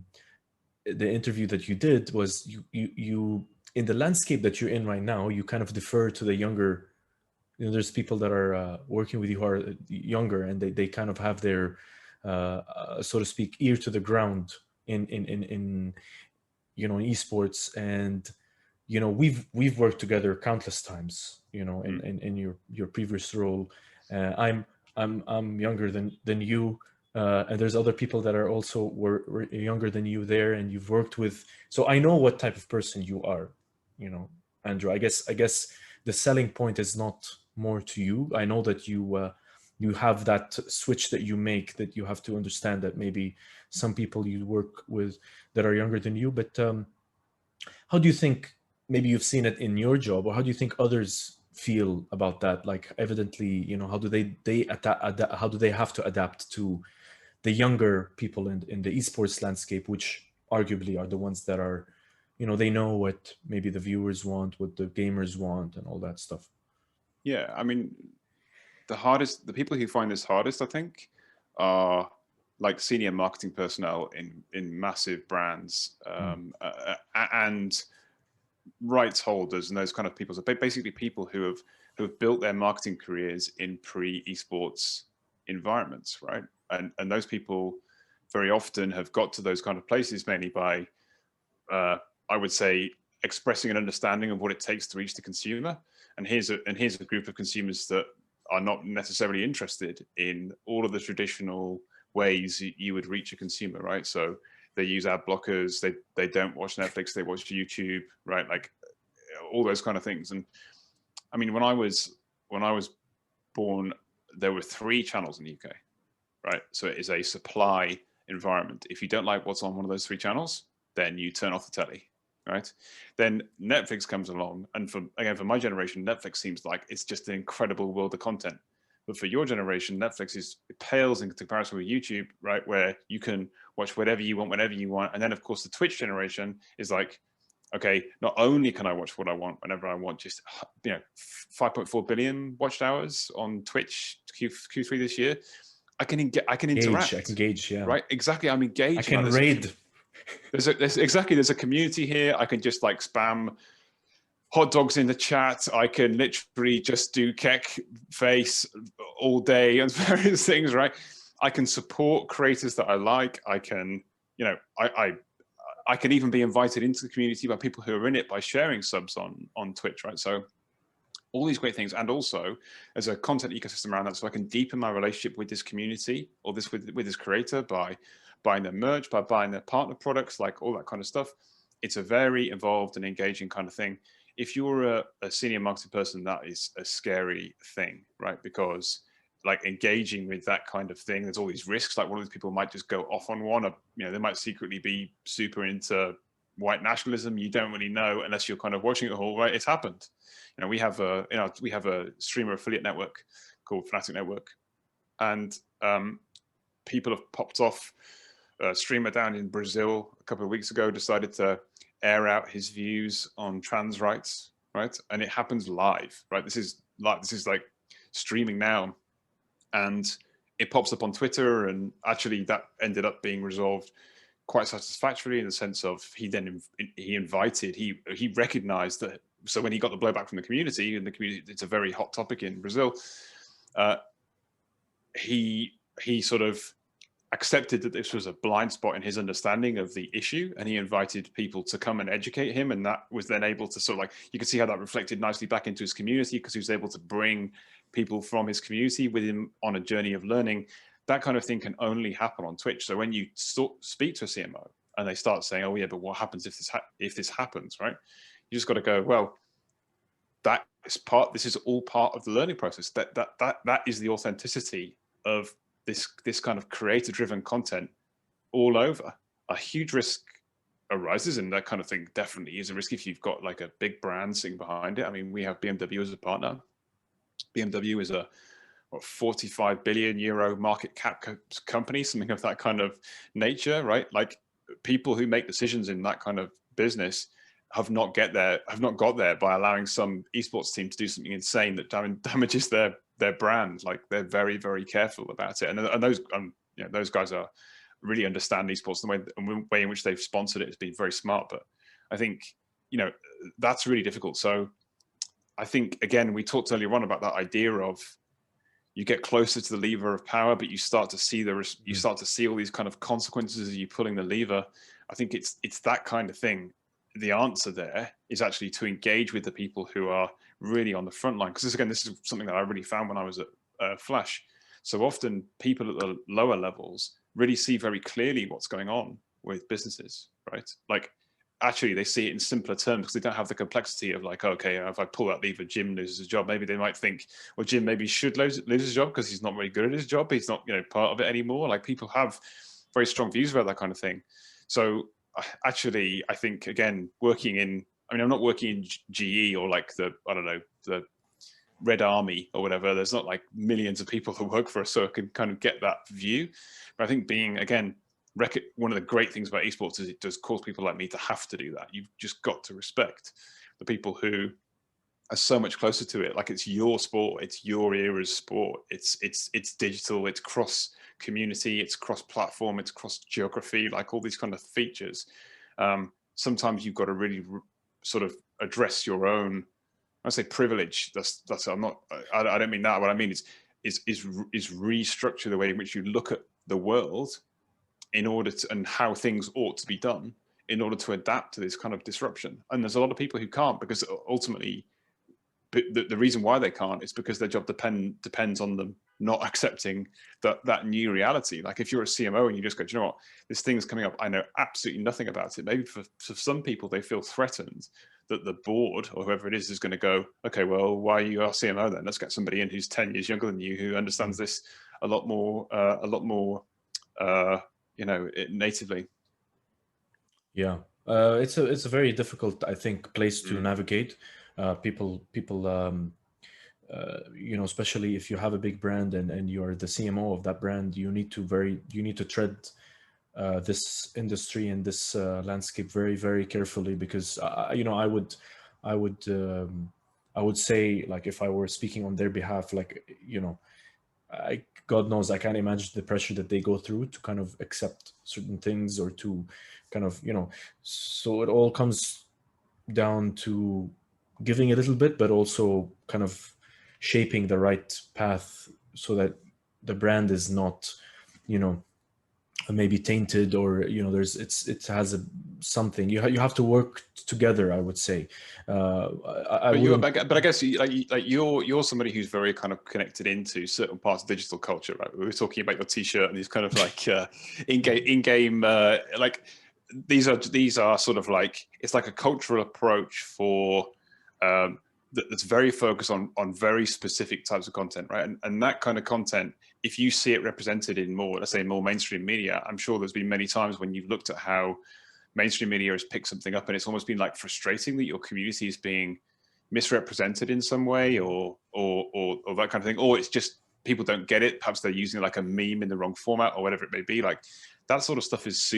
interview that you did was you in the landscape that you're in right now, you kind of defer to the younger. There's people that are working with you who are younger, and they kind of have their so to speak ear to the ground in esports. And we've worked together countless times in your previous role. I'm younger than you, and there's other people that are also were younger than you there, and you've worked with. So I know what type of person you are, Andrew. I guess the selling point is not more to you. I know that you have that switch that you make, that you have to understand that maybe some people you work with that are younger than you. But how do you think, maybe you've seen it in your job, or how do you think others feel about that? Like, evidently, how do how do they have to adapt to the younger people in the esports landscape, which arguably are the ones that are, they know what maybe the viewers want, what the gamers want, and all that stuff. Yeah, I mean, the people who find this hardest, I think, are like senior marketing personnel in massive brands, and rights holders and those kind of people. So basically people who have built their marketing careers in pre-esports environments, right? And those people very often have got to those kind of places mainly by, I would say, expressing an understanding of what it takes to reach the consumer. And here's a group of consumers that are not necessarily interested in all of the traditional ways you would reach a consumer, right? So they use ad blockers, they don't watch Netflix, they watch YouTube, right? Like all those kind of things. And I mean, when I was born, there were 3 channels in the UK, right? So it is a supply environment. If you don't like what's on one of those 3 channels, then you turn off the telly, right? Then Netflix comes along, and for my generation, Netflix seems like it's just an incredible world of content. But for your generation, Netflix pales in comparison with YouTube, right? Where you can watch whatever you want, whenever you want. And then, of course, the Twitch generation is like, okay, not only can I watch what I want whenever I want, just 5.4 billion watched hours on Twitch Q3 this year. I can interact. I can engage, yeah. Right, exactly. I'm engaged. I can raid. There's a community here. I can just like spam hot dogs in the chat. I can literally just do kek face all day and various things, right? I can support creators that I like. I can, I can even be invited into the community by people who are in it by sharing subs on Twitch, right? So all these great things. And also as a content ecosystem around that, so I can deepen my relationship with this community or with this creator by buying their merch, by buying their partner products, like all that kind of stuff. It's a very involved and engaging kind of thing. If you're a senior marketing person, that is a scary thing, right? Because like engaging with that kind of thing. There's all these risks. Like one of these people might just go off on one, or, you know, they might secretly be super into white nationalism. You don't really know unless you're kind of watching it all. Right, it's happened. You know, we have a streamer affiliate network called FNATIC Network, and people have popped off. A streamer down in Brazil a couple of weeks ago decided to air out his views on trans rights, right? And it happens live, right? This is like streaming now, and it pops up on Twitter, and actually that ended up being resolved quite satisfactorily in the sense of he recognized that. So when he got the blowback from the community, and the community, it's a very hot topic in Brazil, he sort of accepted that this was a blind spot in his understanding of the issue, and he invited people to come and educate him, and that was then able to sort of like, you can see how that reflected nicely back into his community, because he was able to bring people from his community with him on a journey of learning. That kind of thing can only happen on Twitch. So when you speak to a CMO and they start saying, oh yeah, but what happens if this happens, right? You just got to go, well, this is all part of the learning process. That is the authenticity of this kind of creator-driven content all over. A huge risk arises, and that kind of thing definitely is a risk if you've got like a big brand sitting behind it. I mean, we have BMW as a partner. BMW is a 45 billion euro market cap company, something of that kind of nature, right? Like people who make decisions in that kind of business have not got there by allowing some esports team to do something insane that damages their brand. Like they're very, very careful about it, and those guys are really understand esports. The way in which they've sponsored it has been very smart. But I think, you know, that's really difficult. So I think, again, we talked earlier on about that idea of you get closer to the lever of power, but you start to see all these kind of consequences of you pulling the lever. I think it's that kind of thing. The answer there is actually to engage with the people who are really on the front line. Because this is something that I really found when I was at Flash. So often people at the lower levels really see very clearly what's going on with businesses, right? Like actually they see it in simpler terms because they don't have the complexity of like, okay, if I pull that lever, Jim loses his job. Maybe they might think, well, Jim maybe should lose his job because he's not very good at his job. He's not, you know, part of it anymore. Like people have very strong views about that kind of thing. So actually, I think, again, I'm not working in GE or like the Red Army or whatever. There's not like millions of people who work for us, so I can kind of get that view. But I think one of the great things about esports is it does cause people like me to have to do that. You've just got to respect the people who are so much closer to it. Like it's your sport, it's your era's sport. It's digital, it's cross community, it's cross platform, it's cross geography, like all these kind of features. Sometimes you've got to really sort of address your own, I say privilege. I don't mean that. What I mean is restructure the way in which you look at the world in order to, and how things ought to be done in order to adapt to this kind of disruption. And there's a lot of people who can't, because ultimately the reason why they can't is because their job depends on them not accepting that new reality. Like if you're a CMO and you just go, do you know what, this thing's coming up, I know absolutely nothing about it. Maybe for some people, they feel threatened that the board or whoever it is going to go, okay, well, why are you our CMO then? Let's get somebody in who's 10 years younger than you, who understands this a lot more, natively. Yeah, it's a very difficult, I think, place to navigate. People, especially if you have a big brand and you're the CMO of that brand, you need to tread this industry and this landscape very, very carefully, because I would say, like, if I were speaking on their behalf, like, God knows, I can't imagine the pressure that they go through to kind of accept certain things, or to kind of, so it all comes down to giving a little bit, but also kind of shaping the right path so that the brand is not, maybe tainted, or it has something. You have to work together, I would say. But I guess you're somebody who's very kind of connected into certain parts of digital culture, right? We were talking about your T-shirt and these kind of like in-game like these are sort of like, it's like a cultural approach for that's very focused on very specific types of content, right? And that kind of content, if you see it represented in more, let's say more mainstream media, I'm sure there's been many times when you've looked at how mainstream media has picked something up and it's almost been like frustrating that your community is being misrepresented in some way, or that kind of thing, or it's just people don't get it. Perhaps they're using like a meme in the wrong format or whatever it may be. Like that sort of stuff is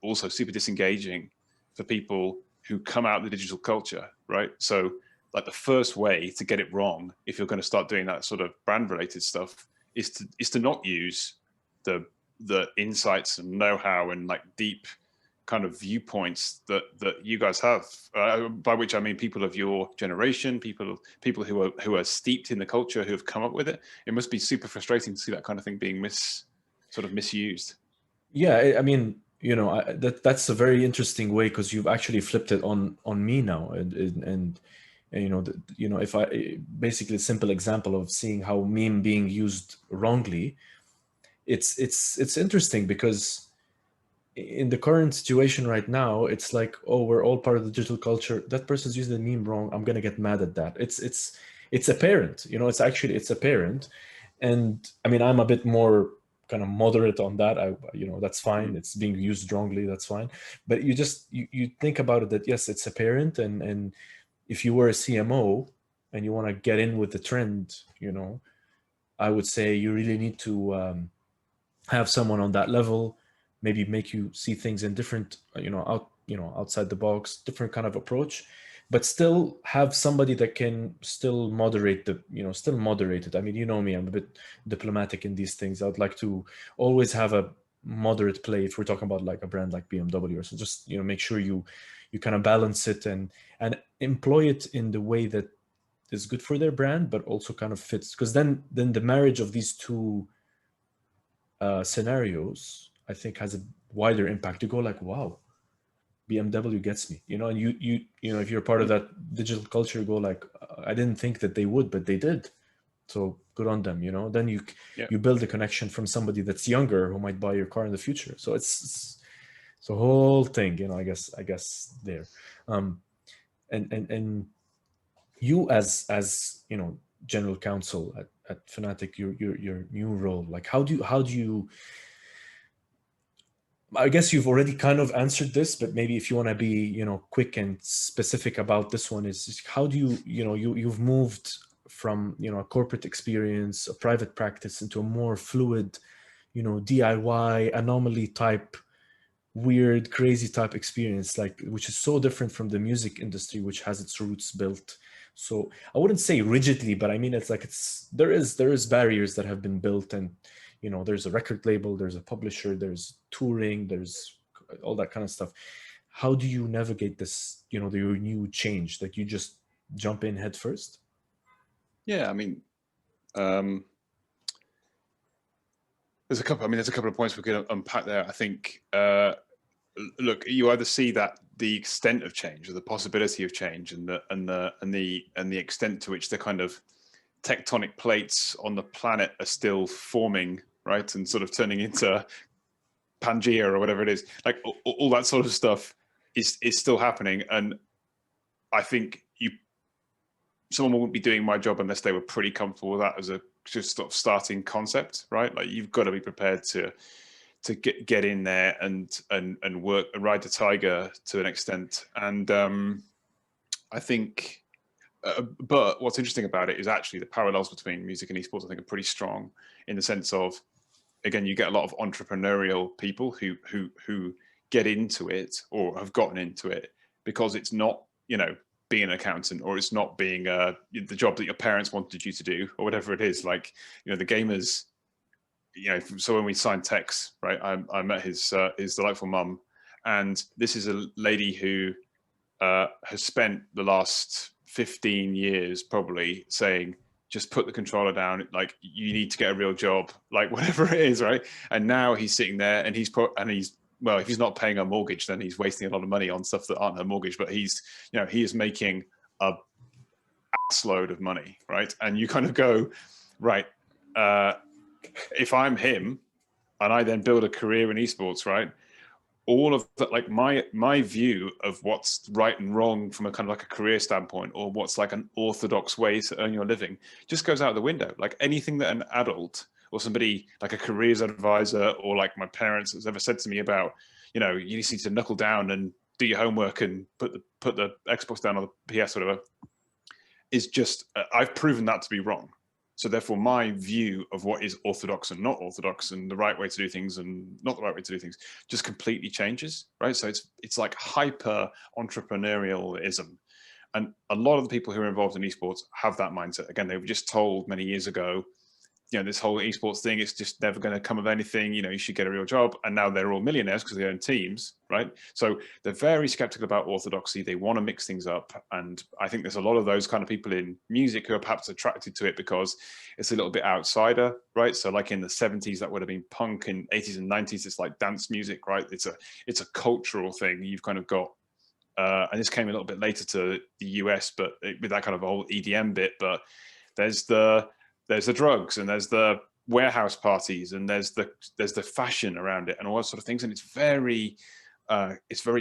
also super disengaging for people who come out of the digital culture, right? So like the first way to get it wrong, if you're going to start doing that sort of brand related stuff, is to not use the insights and know-how and like deep kind of viewpoints that you guys have, by which I mean people of your generation, people who are steeped in the culture, who have come up with it. It must be super frustrating to see that kind of thing being misused. Yeah, I mean, that's a very interesting way, because you've actually flipped it on me now, and if I basically a simple example of seeing how meme being used wrongly, it's interesting because in the current situation right now, it's like, oh, we're all part of the digital culture. That person's using the meme wrong. I'm gonna get mad at that. It's apparent, it's apparent. And I mean, I'm a bit more kind of moderate on that. That's fine. It's being used wrongly. That's fine. But you think about it that yes, it's apparent. And if you were a CMO and you want to get in with the trend, I would say you really need to have someone on that level, maybe make you see things in different, outside the box, different kind of approach, but still have somebody that can still moderate it. I mean, you know me, I'm a bit diplomatic in these things. I'd like to always have a moderate play if we're talking about like a brand like BMW or so. Just, make sure you kind of balance it and employ it in the way that is good for their brand, but also kind of fits. Because then the marriage of these two scenarios, I think, has a wider impact. To go like, wow, BMW gets me, and you if you're part of that digital culture, go like, I didn't think that they would, but they did. So good on them, Then you build a connection from somebody that's younger who might buy your car in the future. So it's a whole thing, I guess there. And you as general counsel at FNATIC, your new role, like how do you I guess you've already kind of answered this, but maybe if you want to be, quick and specific about this one, is how do you've moved from, a corporate experience, a private practice, into a more fluid, DIY anomaly type, weird, crazy type experience, like, which is so different from the music industry, which has its roots built. So I wouldn't say rigidly, but I mean, it's like, there is barriers that have been built, and there's a record label, there's a publisher, there's touring, there's all that kind of stuff. How do you navigate this, your new change, that you just jump in head first? Yeah, I mean, there's a couple of points we could unpack there. I think, look, you either see that the extent of change, or the possibility of change, and the extent to which the kind of tectonic plates on the planet are still forming, right, and sort of turning into Pangea or whatever it is, like all that sort of stuff is still happening. And I think someone wouldn't be doing my job unless they were pretty comfortable with that as a just sort of starting concept, right? Like you've got to be prepared to get in there and work and ride the tiger to an extent. And I think. But what's interesting about it is actually the parallels between music and esports, I think, are pretty strong, in the sense of, again, you get a lot of entrepreneurial people who get into it or have gotten into it because it's not, being an accountant, or it's not being the job that your parents wanted you to do, or whatever it is. Like, the gamers, so when we signed Tex, right, I met his delightful mum, and this is a lady who has spent the last 15 years probably saying, just put the controller down, like you need to get a real job, like whatever it is, right? And now he's sitting there and well, if he's not paying her mortgage, then he's wasting a lot of money on stuff that aren't her mortgage, but he is making a ass load of money, right? And you kind of go, right, if I'm him and I then build a career in esports, right, all of that, like my view of what's right and wrong from a kind of like a career standpoint, or what's like an orthodox way to earn your living, just goes out the window. Like anything that an adult or somebody like a careers advisor or like my parents has ever said to me about, you know, you just need to knuckle down and do your homework and put the Xbox down or the PS or whatever, is just I've proven that to be wrong. So therefore, my view of what is orthodox and not orthodox, and the right way to do things and not the right way to do things, just completely changes, right? So it's like hyper entrepreneurialism, and a lot of the people who are involved in esports have that mindset. Again, they were just told many years ago, you know, this whole esports thing is just never going to come of anything. You know, you should get a real job. And now they're all millionaires because they own teams, right? So they're very skeptical about orthodoxy. They want to mix things up. And I think there's a lot of those kind of people in music who are perhaps attracted to it because it's a little bit outsider, right? So like in the 70s, that would have been punk. In 80s and 90s, it's like dance music, right? It's a cultural thing. You've kind of got, and this came a little bit later to the US, but with that kind of whole EDM bit, but there's the drugs, and there's the warehouse parties, and there's the fashion around it and all that sort of things. And it's very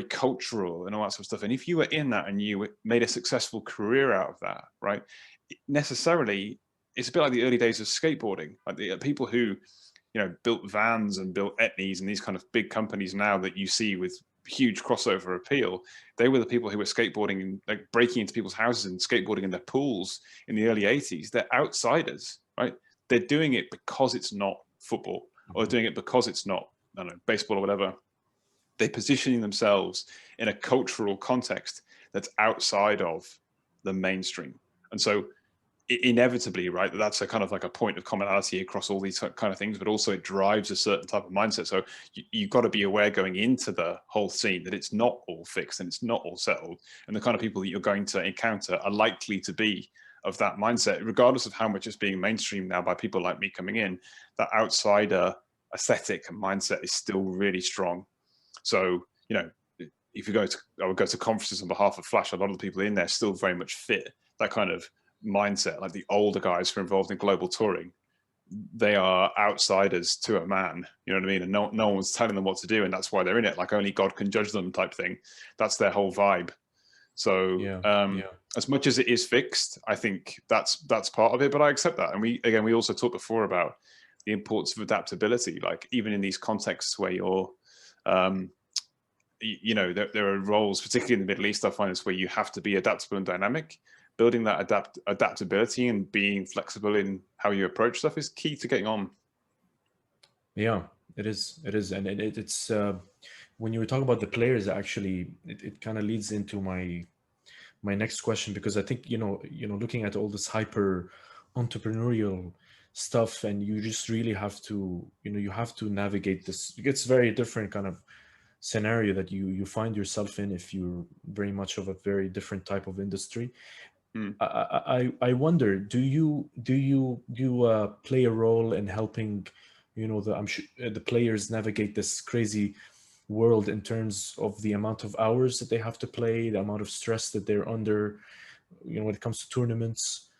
cultural and all that sort of stuff. And if you were in that and you made a successful career out of that, right, necessarily, it's a bit like the early days of skateboarding. Like the people who, you know, built Vans and built Etnies and these kind of big companies now that you see with huge crossover appeal, they were the people who were skateboarding and like breaking into people's houses and skateboarding in their pools in the early 80s. They're outsiders, right? They're doing it because it's not football, or they're doing it because it's not, I don't know, baseball or whatever. They're positioning themselves in a cultural context that's outside of the mainstream. And so inevitably, right, that's a kind of like a point of commonality across all these kind of things, but also it drives a certain type of mindset. So you've got to be aware going into the whole scene that it's not all fixed and it's not all settled. And the kind of people that you're going to encounter are likely to be of that mindset, regardless of how much it's being mainstream now by people like me coming in. That outsider aesthetic and mindset is still really strong. So, you know, if you I would go to conferences on behalf of Flash, a lot of the people in there still very much fit that kind of mindset. Like the older guys who are involved in global touring, they are outsiders to a man, you know what I mean? And no one's telling them what to do, and that's why they're in it. Like only God can judge them type thing. That's their whole vibe. So as much as it is fixed, I think that's part of it, but I accept that. And we also talked before about the importance of adaptability. Like even in these contexts where you're you know, there are roles, particularly in the Middle East, I find this, where you have to be adaptable and dynamic. Building that adaptability and being flexible in how you approach stuff is key to getting on. Yeah, it is. And it's when you were talking about the players, actually, it kind of leads into my next question, because I think, you know, looking at all this hyper entrepreneurial stuff, and you just really have to, you know, you have to navigate this. It's very different kind of scenario that you find yourself in if you're very much of a very different type of industry. I wonder, do you play a role in helping, you know, I'm sure the players navigate this crazy world in terms of the amount of hours that they have to play, the amount of stress that they're under, you know, when it comes to tournaments?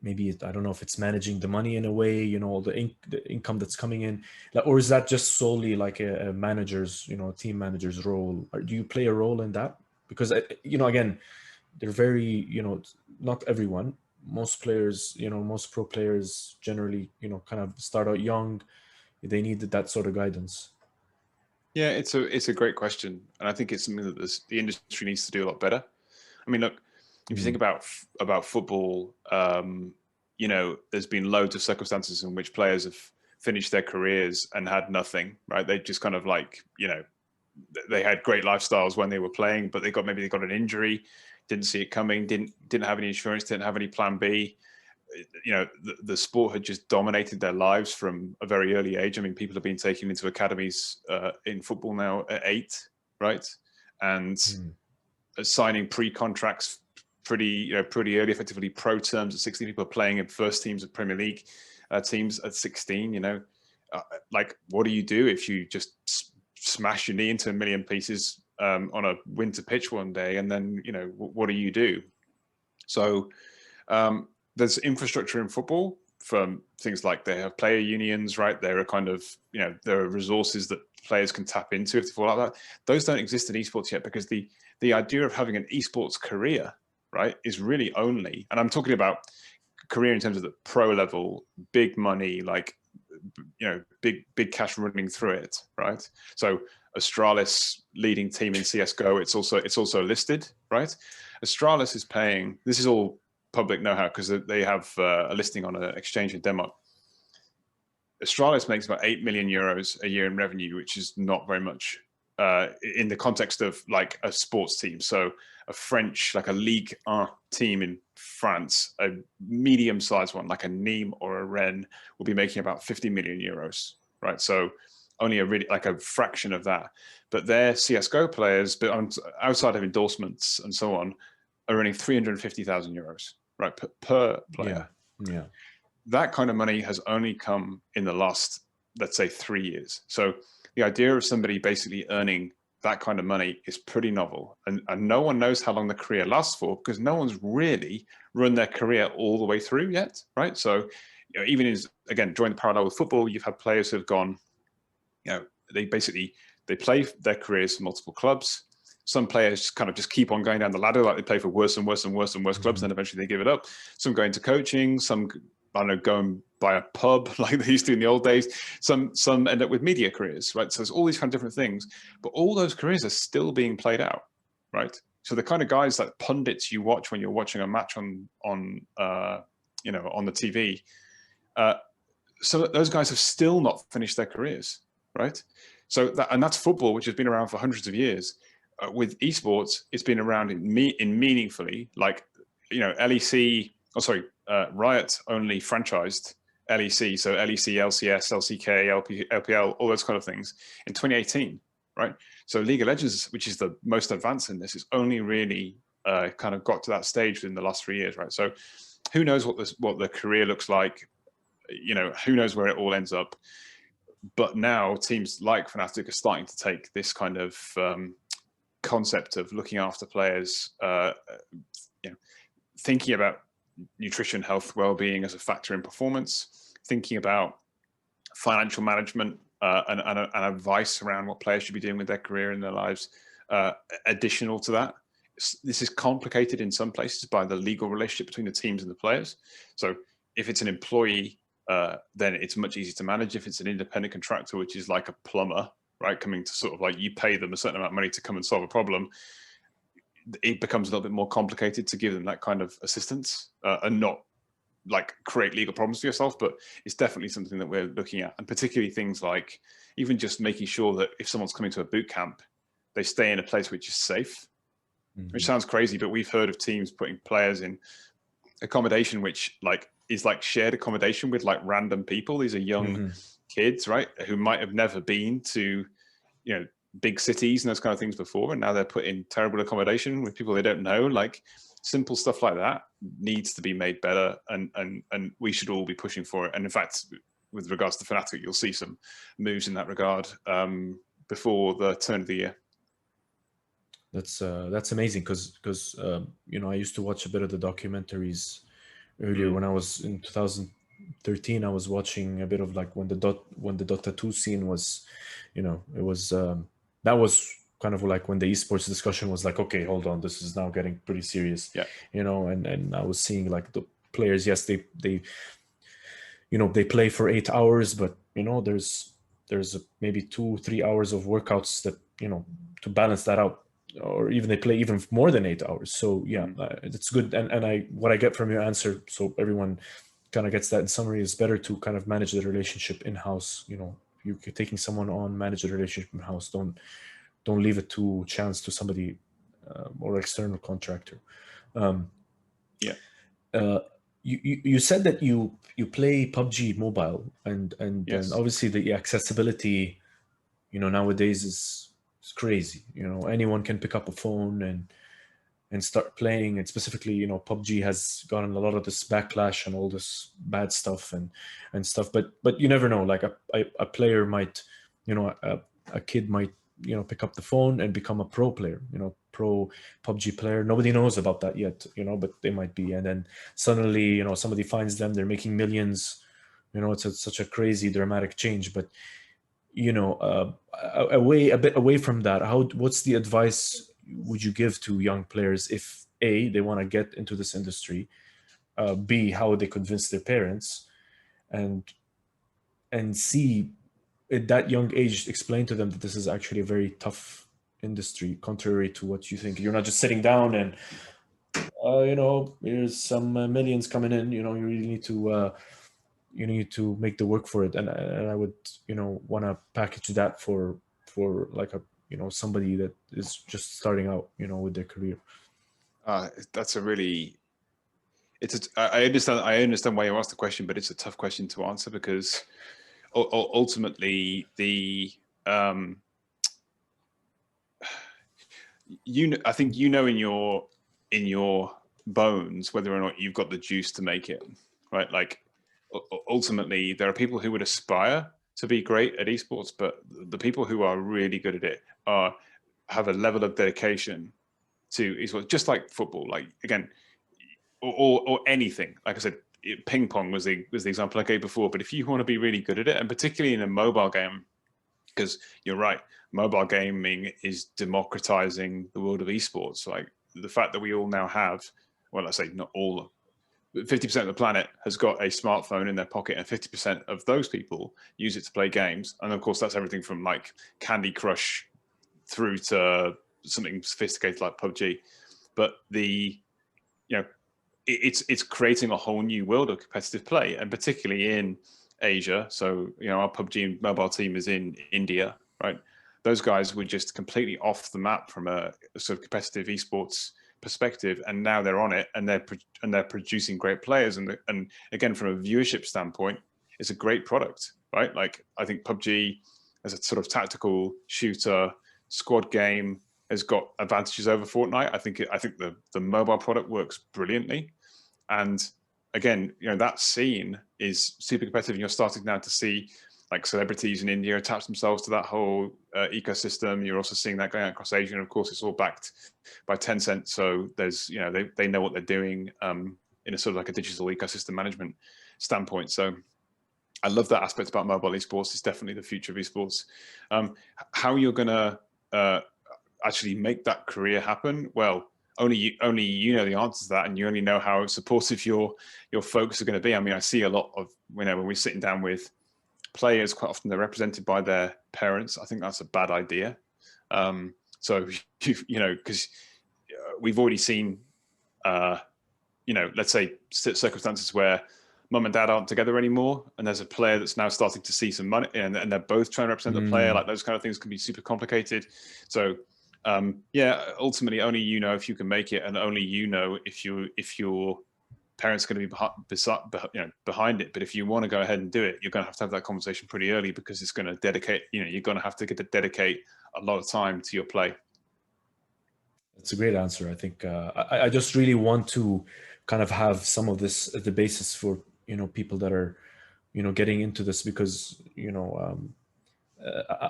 Maybe I don't know if it's managing the money in a way, you know, the income that's coming in, or is that just solely like a manager's, you know, team manager's role? Or do you play a role in that? Because, you know, again, they're very, you know, not everyone, most players, you know, most pro players generally, you know, kind of start out young. They need that sort of guidance. Yeah, it's a great question, and I think it's something that the industry needs to do a lot better. I mean, look, if you think about football, you know, there's been loads of circumstances in which players have finished their careers and had nothing, right? They just kind of like, you know, they had great lifestyles when they were playing, but maybe they got an injury, didn't see it coming, didn't have any insurance, didn't have any plan B. You know, the sport had just dominated their lives from a very early age. I mean, people have been taken into academies in football now at 8, right? And signing pre-contracts pretty early, effectively pro terms at 16. People are playing in first teams of Premier League teams at 16. You know, like what do you do if you just smash your knee into a million pieces on a winter pitch one day, and then, you know, what do you do? So there's infrastructure in football from things like they have player unions, right? There are kind of, you know, there are resources that players can tap into if they fall out of that. Those don't exist in esports yet, because the idea of having an esports career, right, is really only, and I'm talking about career in terms of the pro level, big money, like, you know, big cash running through it, right? So Astralis, leading team in CS:GO, it's also listed, right? Astralis is paying, this is all public know-how because they have a listing on an exchange in Denmark. Astralis makes about 8 million euros a year in revenue, which is not very much in the context of like a sports team. So a French, like a Ligue 1 team in France, a medium-sized one like a Nîmes or a Rennes will be making about 50 million euros, right? So only like a fraction of that. But their CS:GO players, but outside of endorsements and so on, are earning 350,000 euros, right, per player. Yeah. That kind of money has only come in the last, let's say, 3 years. So the idea of somebody basically earning that kind of money is pretty novel. And no one knows how long the career lasts for, because no one's really run their career all the way through yet, right? So, you know, even again, drawing the parallel with football, you've had players who have gone, you know, they play their careers for multiple clubs. Some players kind of just keep on going down the ladder, like they play for worse and worse and worse and worse clubs, and then eventually they give it up. Some go into coaching, some, I don't know, go and buy a pub like they used to in the old days. Some end up with media careers, right? So there's all these kind of different things, but all those careers are still being played out, right? So the kind of guys like pundits you watch when you're watching a match on you know, on the TV, so those guys have still not finished their careers, right? So that's football, which has been around for hundreds of years. With esports, it's been around in meaningfully, like, you know, Riot only franchised LEC, so LEC, LCS, LCK, LPL, all those kind of things in 2018, right? So League of Legends, which is the most advanced in this, is only really kind of got to that stage within the last 3 years, right? So who knows what the career looks like? You know, who knows where it all ends up? But now teams like FNATIC are starting to take this kind of concept of looking after players, you know, thinking about nutrition, health, well-being as a factor in performance, thinking about financial management and advice around what players should be doing with their career and their lives. Additional to that, this is complicated in some places by the legal relationship between the teams and the players. So if it's an employee, then it's much easier to manage. If it's an independent contractor, which is like a plumber, right, coming to sort of like, you pay them a certain amount of money to come and solve a problem, it becomes a little bit more complicated to give them that kind of assistance and not like create legal problems for yourself. But it's definitely something that we're looking at, and particularly things like even just making sure that if someone's coming to a boot camp, they stay in a place which is safe. Which sounds crazy, but we've heard of teams putting players in accommodation which like is like shared accommodation with like random people. These are young kids, right, who might have never been to, you know, big cities and those kind of things before, and now they're put in terrible accommodation with people they don't know. Like simple stuff like that needs to be made better, and we should all be pushing for it. And in fact, with regards to FNATIC, you'll see some moves in that regard before the turn of the year. That's amazing, because you know, I used to watch a bit of the documentaries earlier. When I was in 2013, I was watching a bit of like when the Dota 2 scene was, you know, it was that was kind of like when the esports discussion was like, okay, hold on, this is now getting pretty serious. Yeah, you know, and I was seeing like the players, yes, they you know, they play for 8 hours, but you know, there's maybe 2-3 hours of workouts that, you know, to balance that out, or even they play even more than 8 hours. So yeah, it's good. And what I get from your answer, so everyone kind of gets that in summary, is better to kind of manage the relationship in-house. You know, you're taking someone on, manage the relationship in-house. Don't leave it to chance to somebody or external contractor. You said that you play PUBG Mobile, and Yes. obviously the accessibility, you know, nowadays is crazy. You know, anyone can pick up a phone and start playing. And specifically, you know, PUBG has gotten a lot of this backlash and all this bad stuff and stuff. But you never know. Like a player might, you know, a kid might, you know, pick up the phone and become a pro player, you know, pro PUBG player. Nobody knows about that yet, you know, but they might be. And then suddenly, you know, somebody finds them, they're making millions. You know, it's such a crazy, dramatic change. But a bit away from that, what's the advice would you give to young players if A, they want to get into this industry, B, how would they convince their parents, and C, at that young age, explain to them that this is actually a very tough industry, contrary to what you think. You're not just sitting down and here's some millions coming in. You really need to make the work for it, and I would want to package that for like a somebody that is just starting out with their career. That's a really I understand why you asked the question, but it's a tough question to answer because ultimately I think in your bones whether or not you've got the juice to make it, right? Like ultimately there are people who would aspire to be great at esports, but the people who are really good at it have a level of dedication to esports, just like football, like again, or anything. Like I said, ping pong was the example I gave before, but if you want to be really good at it, and particularly in a mobile game, because you're right, mobile gaming is democratizing the world of esports. Like the fact that we all now have, well, I say not all, but 50% of the planet has got a smartphone in their pocket, and 50% of those people use it to play games. And of course, that's everything from like Candy Crush through to something sophisticated like PUBG. But it's creating a whole new world of competitive play, and particularly in Asia. So, our PUBG mobile team is in India, right? Those guys were just completely off the map from a sort of competitive esports perspective, and now they're on it, and they're producing great players. And again, from a viewership standpoint, it's a great product, right? Like I think PUBG as a sort of tactical shooter squad game has got advantages over Fortnite. I think the mobile product works brilliantly, and again, that scene is super competitive, and you're starting now to see like celebrities in India attach themselves to that whole ecosystem. You're also seeing that going out across Asia, and of course, it's all backed by Tencent. So there's, they know what they're doing in a sort of like a digital ecosystem management standpoint. So I love that aspect about mobile esports. It's definitely the future of esports. How you're gonna actually make that career happen? Well, only you know the answer to that, and you only know how supportive your folks are going to be. I mean, I see a lot of when we're sitting down with players, quite often they're represented by their parents. I think that's a bad idea. So because we've already seen, let's say circumstances where mum and dad aren't together anymore, and there's a player that's now starting to see some money, and they're both trying to represent the player. Like those kind of things can be super complicated. So ultimately, only if you can make it, and only if your parents are going to be behind it. But if you want to go ahead and do it, you're going to have that conversation pretty early, because it's going to dedicate. You're going to have to dedicate a lot of time to your play. That's a great answer. I think I just really want to kind of have some of this as the basis for people that are getting into this, because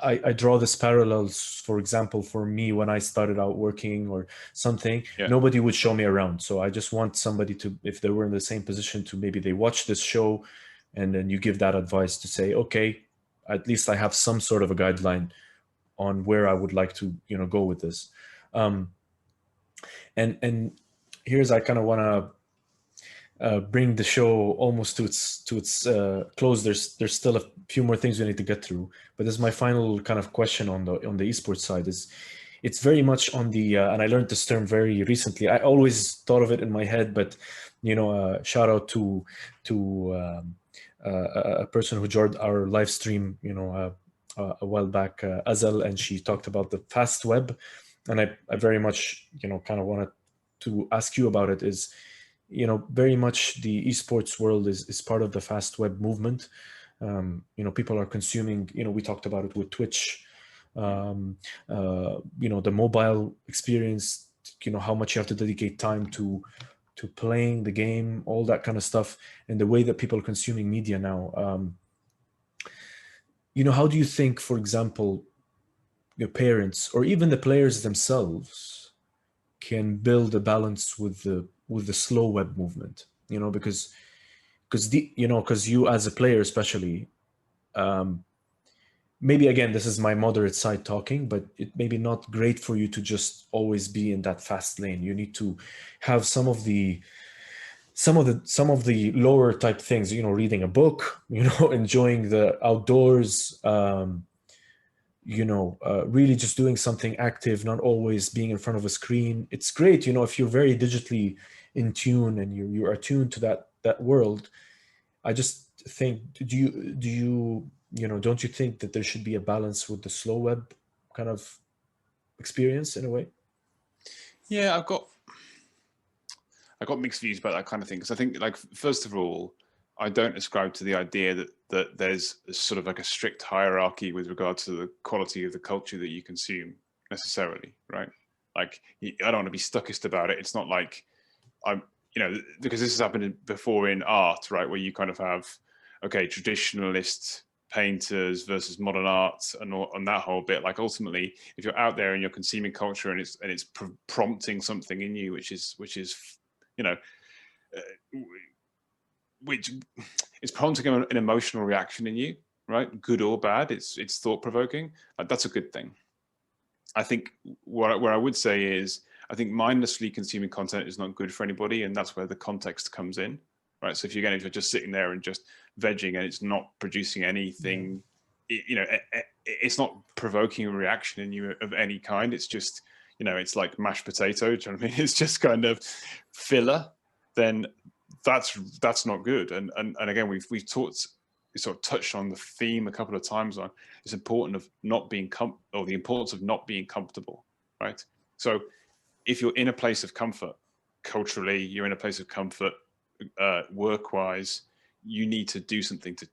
I draw this parallels. For example, for me, when I started out working or something, nobody would show me around. So I just want somebody to, if they were in the same position, to maybe they watch this show, and then you give that advice to say, okay, at least I have some sort of a guideline on where I would like to go with this. And here's, I kind of want to bring the show almost to its close. There's still a few more things we need to get through, but this is my final kind of question on the esports side. It's very much on the and I learned this term very recently. I always thought of it in my head, but shout out to a person who joined our live stream a while back, Azal, and she talked about the fast web, and I very much kind of wanted to ask you about it. Is very much the esports world is part of the fast web movement. People are consuming, we talked about it with Twitch, the mobile experience, how much you have to dedicate time to playing the game, all that kind of stuff, and the way that people are consuming media now. How do you think, for example, your parents or even the players themselves can build a balance with the slow web movement? Because you as a player especially, maybe again, this is my moderate side talking, but it may be not great for you to just always be in that fast lane. You need to have some of the lower type things, reading a book, enjoying the outdoors, really just doing something active, not always being in front of a screen. It's great, if you're very digitally in tune and you are tuned to that world. I just think, don't you think that there should be a balance with the slow web kind of experience in a way? Yeah, I've got mixed views about that kind of thing, because I think, like, first of all, I don't ascribe to the idea that there's sort of like a strict hierarchy with regard to the quality of the culture that you consume necessarily, right? Like, I don't want to be stuckist about it. It's not like I'm, because this has happened before in art, right, where you kind of have, okay, traditionalist painters versus modern art and that whole bit. Like, ultimately, if you're out there and you're consuming culture and it's prompting something in you, which is which is prompting an emotional reaction in you, right? Good or bad, it's thought provoking. That's a good thing. I think where I would say is, I think mindlessly consuming content is not good for anybody, and that's where the context comes in, right? So if you're just sitting there and just vegging and it's not producing anything, it's not provoking a reaction in you of any kind. It's just, it's like mashed potato. Do you know what I mean? It's just kind of filler. Then that's not good. And again, we sort of touched on the theme a couple of times on it's important of not being the importance of not being comfortable, right? So if you're in a place of comfort culturally, you're in a place of comfort work-wise, you need to do something to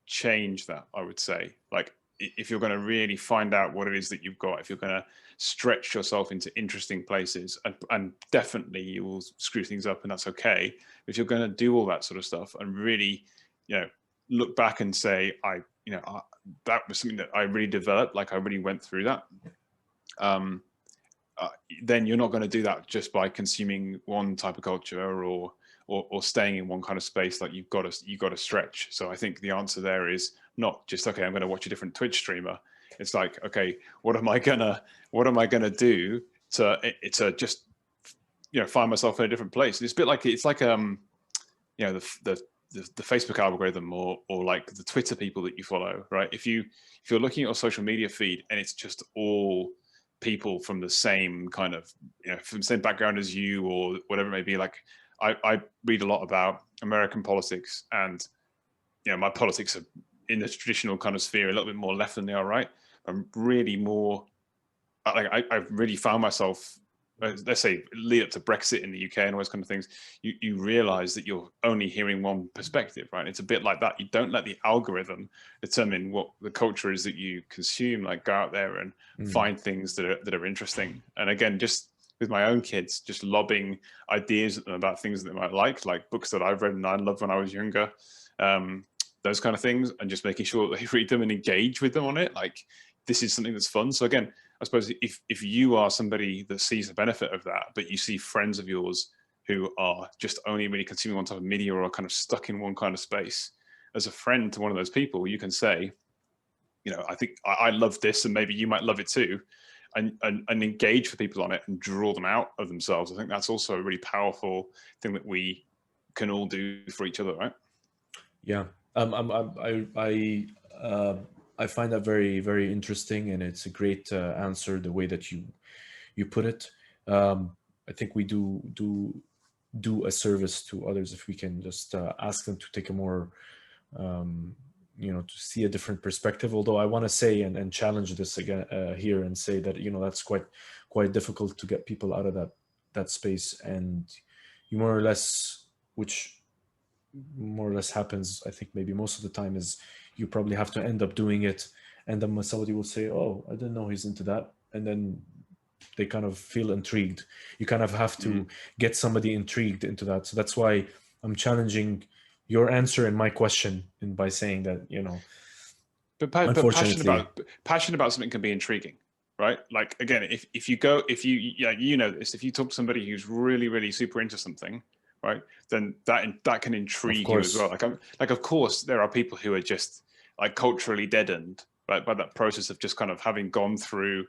change that, I would say. Like, if you're going to really find out what it is that you've got, if you're going to stretch yourself into interesting places, and definitely you will screw things up, and that's okay. If you're going to do all that sort of stuff and really, look back and say, that was something that I really developed, like I really went through that. Then you're not going to do that just by consuming one type of culture or staying in one kind of space. Like, you've got to stretch. So I think the answer there is not just, okay, I'm going to watch a different Twitch streamer. It's like, okay, what am I gonna do to just find myself in a different place? It's a bit like the Facebook algorithm or like the Twitter people that you follow, right? If you're looking at your social media feed and it's just all people from the same kind of, from the same background as you or whatever it may be. Like, I read a lot about American politics, and my politics are in the traditional kind of sphere a little bit more left than they are right. I'm really more like, I've really found myself, let's say, lead up to Brexit in the UK and all those kind of things, you realize that you're only hearing one perspective, right? It's a bit like that. You don't let the algorithm determine what the culture is that you consume. Like, go out there and find things that are interesting. And again, just with my own kids, just lobbing ideas at them about things that they might like books that I've read and I loved when I was younger, those kind of things, and just making sure that they read them and engage with them on it. Like, this is something that's fun. So again, I suppose if you are somebody that sees the benefit of that, but you see friends of yours who are just only really consuming one type of media or are kind of stuck in one kind of space, as a friend to one of those people, you can say, I think I love this, and maybe you might love it too, and engage with people on it and draw them out of themselves. I think that's also a really powerful thing that we can all do for each other, right? Yeah. I find that very, very interesting, and it's a great answer, the way that you put it. I think we do a service to others if we can just ask them to take a more, to see a different perspective. Although I want to say and challenge this again here and say that that's quite difficult to get people out of that space, and you more or less, which more or less happens, I think maybe most of the time, is you probably have to end up doing it, and then somebody will say, oh, I didn't know he's into that, and then they kind of feel intrigued. You kind of have to get somebody intrigued into that. So that's why I'm challenging your answer and my question, and by saying that, but unfortunately, passion about something can be intriguing, right? Like, again, if you this, if you talk to somebody who's really, really super into something, right, then that can intrigue you as well. Like, of course, there are people who are just like culturally deadened, right? By that process of just kind of having gone through,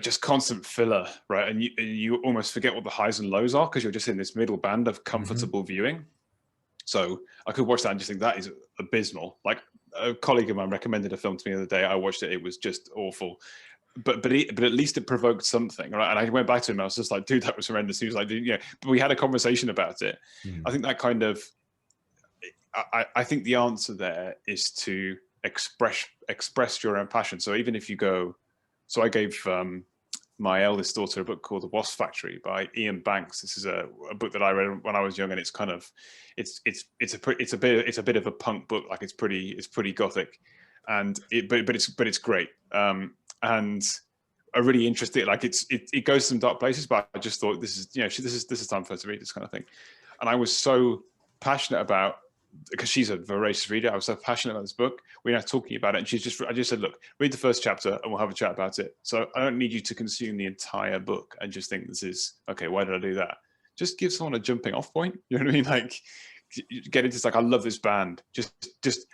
just constant filler, right? And you almost forget what the highs and lows are because you're just in this middle band of comfortable viewing. So I could watch that and just think that is abysmal. Like a colleague of mine recommended a film to me the other day. I watched it. It was just awful. But at least it provoked something, right? And I went back to him. I was just like, dude, that was horrendous. He was like, but we had a conversation about it. I think that kind of, I think the answer there is to express your own passion. So even if you go, so I gave my eldest daughter a book called The Wasp Factory by Ian Banks. This is a book that I read when I was young, and it's kind of it's a bit of a punk book. Like it's pretty gothic, and but it's great. And I really interested. Like it goes to some dark places, but I just thought this is time for her to read this kind of thing. And I was so passionate about, because she's a voracious reader, I was so passionate about this book. We're now talking about it, and I just said, look, read the first chapter and we'll have a chat about it. So I don't need you to consume the entire book and just think this is, okay, why did I do that? Just give someone a jumping off point. You know what I mean? Like get into this, like, I love this band. Just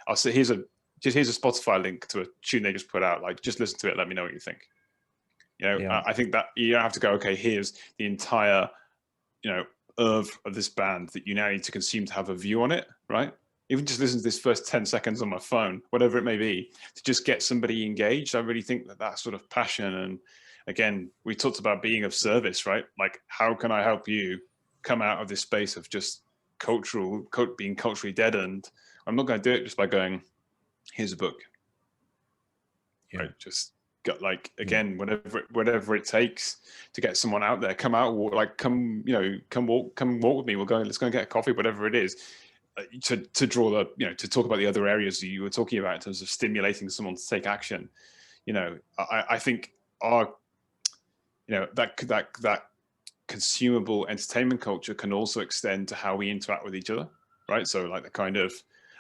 I'll say, here's a Spotify link to a tune they just put out. Like, just listen to it. Let me know what you think. I think that you don't have to go, okay, here's the entire, of this band that you now need to consume to have a view on it, right? Even just listen to this first 10 seconds on my phone, whatever it may be, to just get somebody engaged. I really think that sort of passion, and again, we talked about being of service, right? Like, how can I help you come out of this space of just being culturally deadened? I'm not going to do it just by going, here's a book. Yeah. Right? Just got, like, again, whatever it takes to get someone out there, come out, come walk with me. Let's go and get a coffee, whatever it is, to draw the, to talk about the other areas that you were talking about in terms of stimulating someone to take action. I think that consumable entertainment culture can also extend to how we interact with each other, right? So, like, the kind of,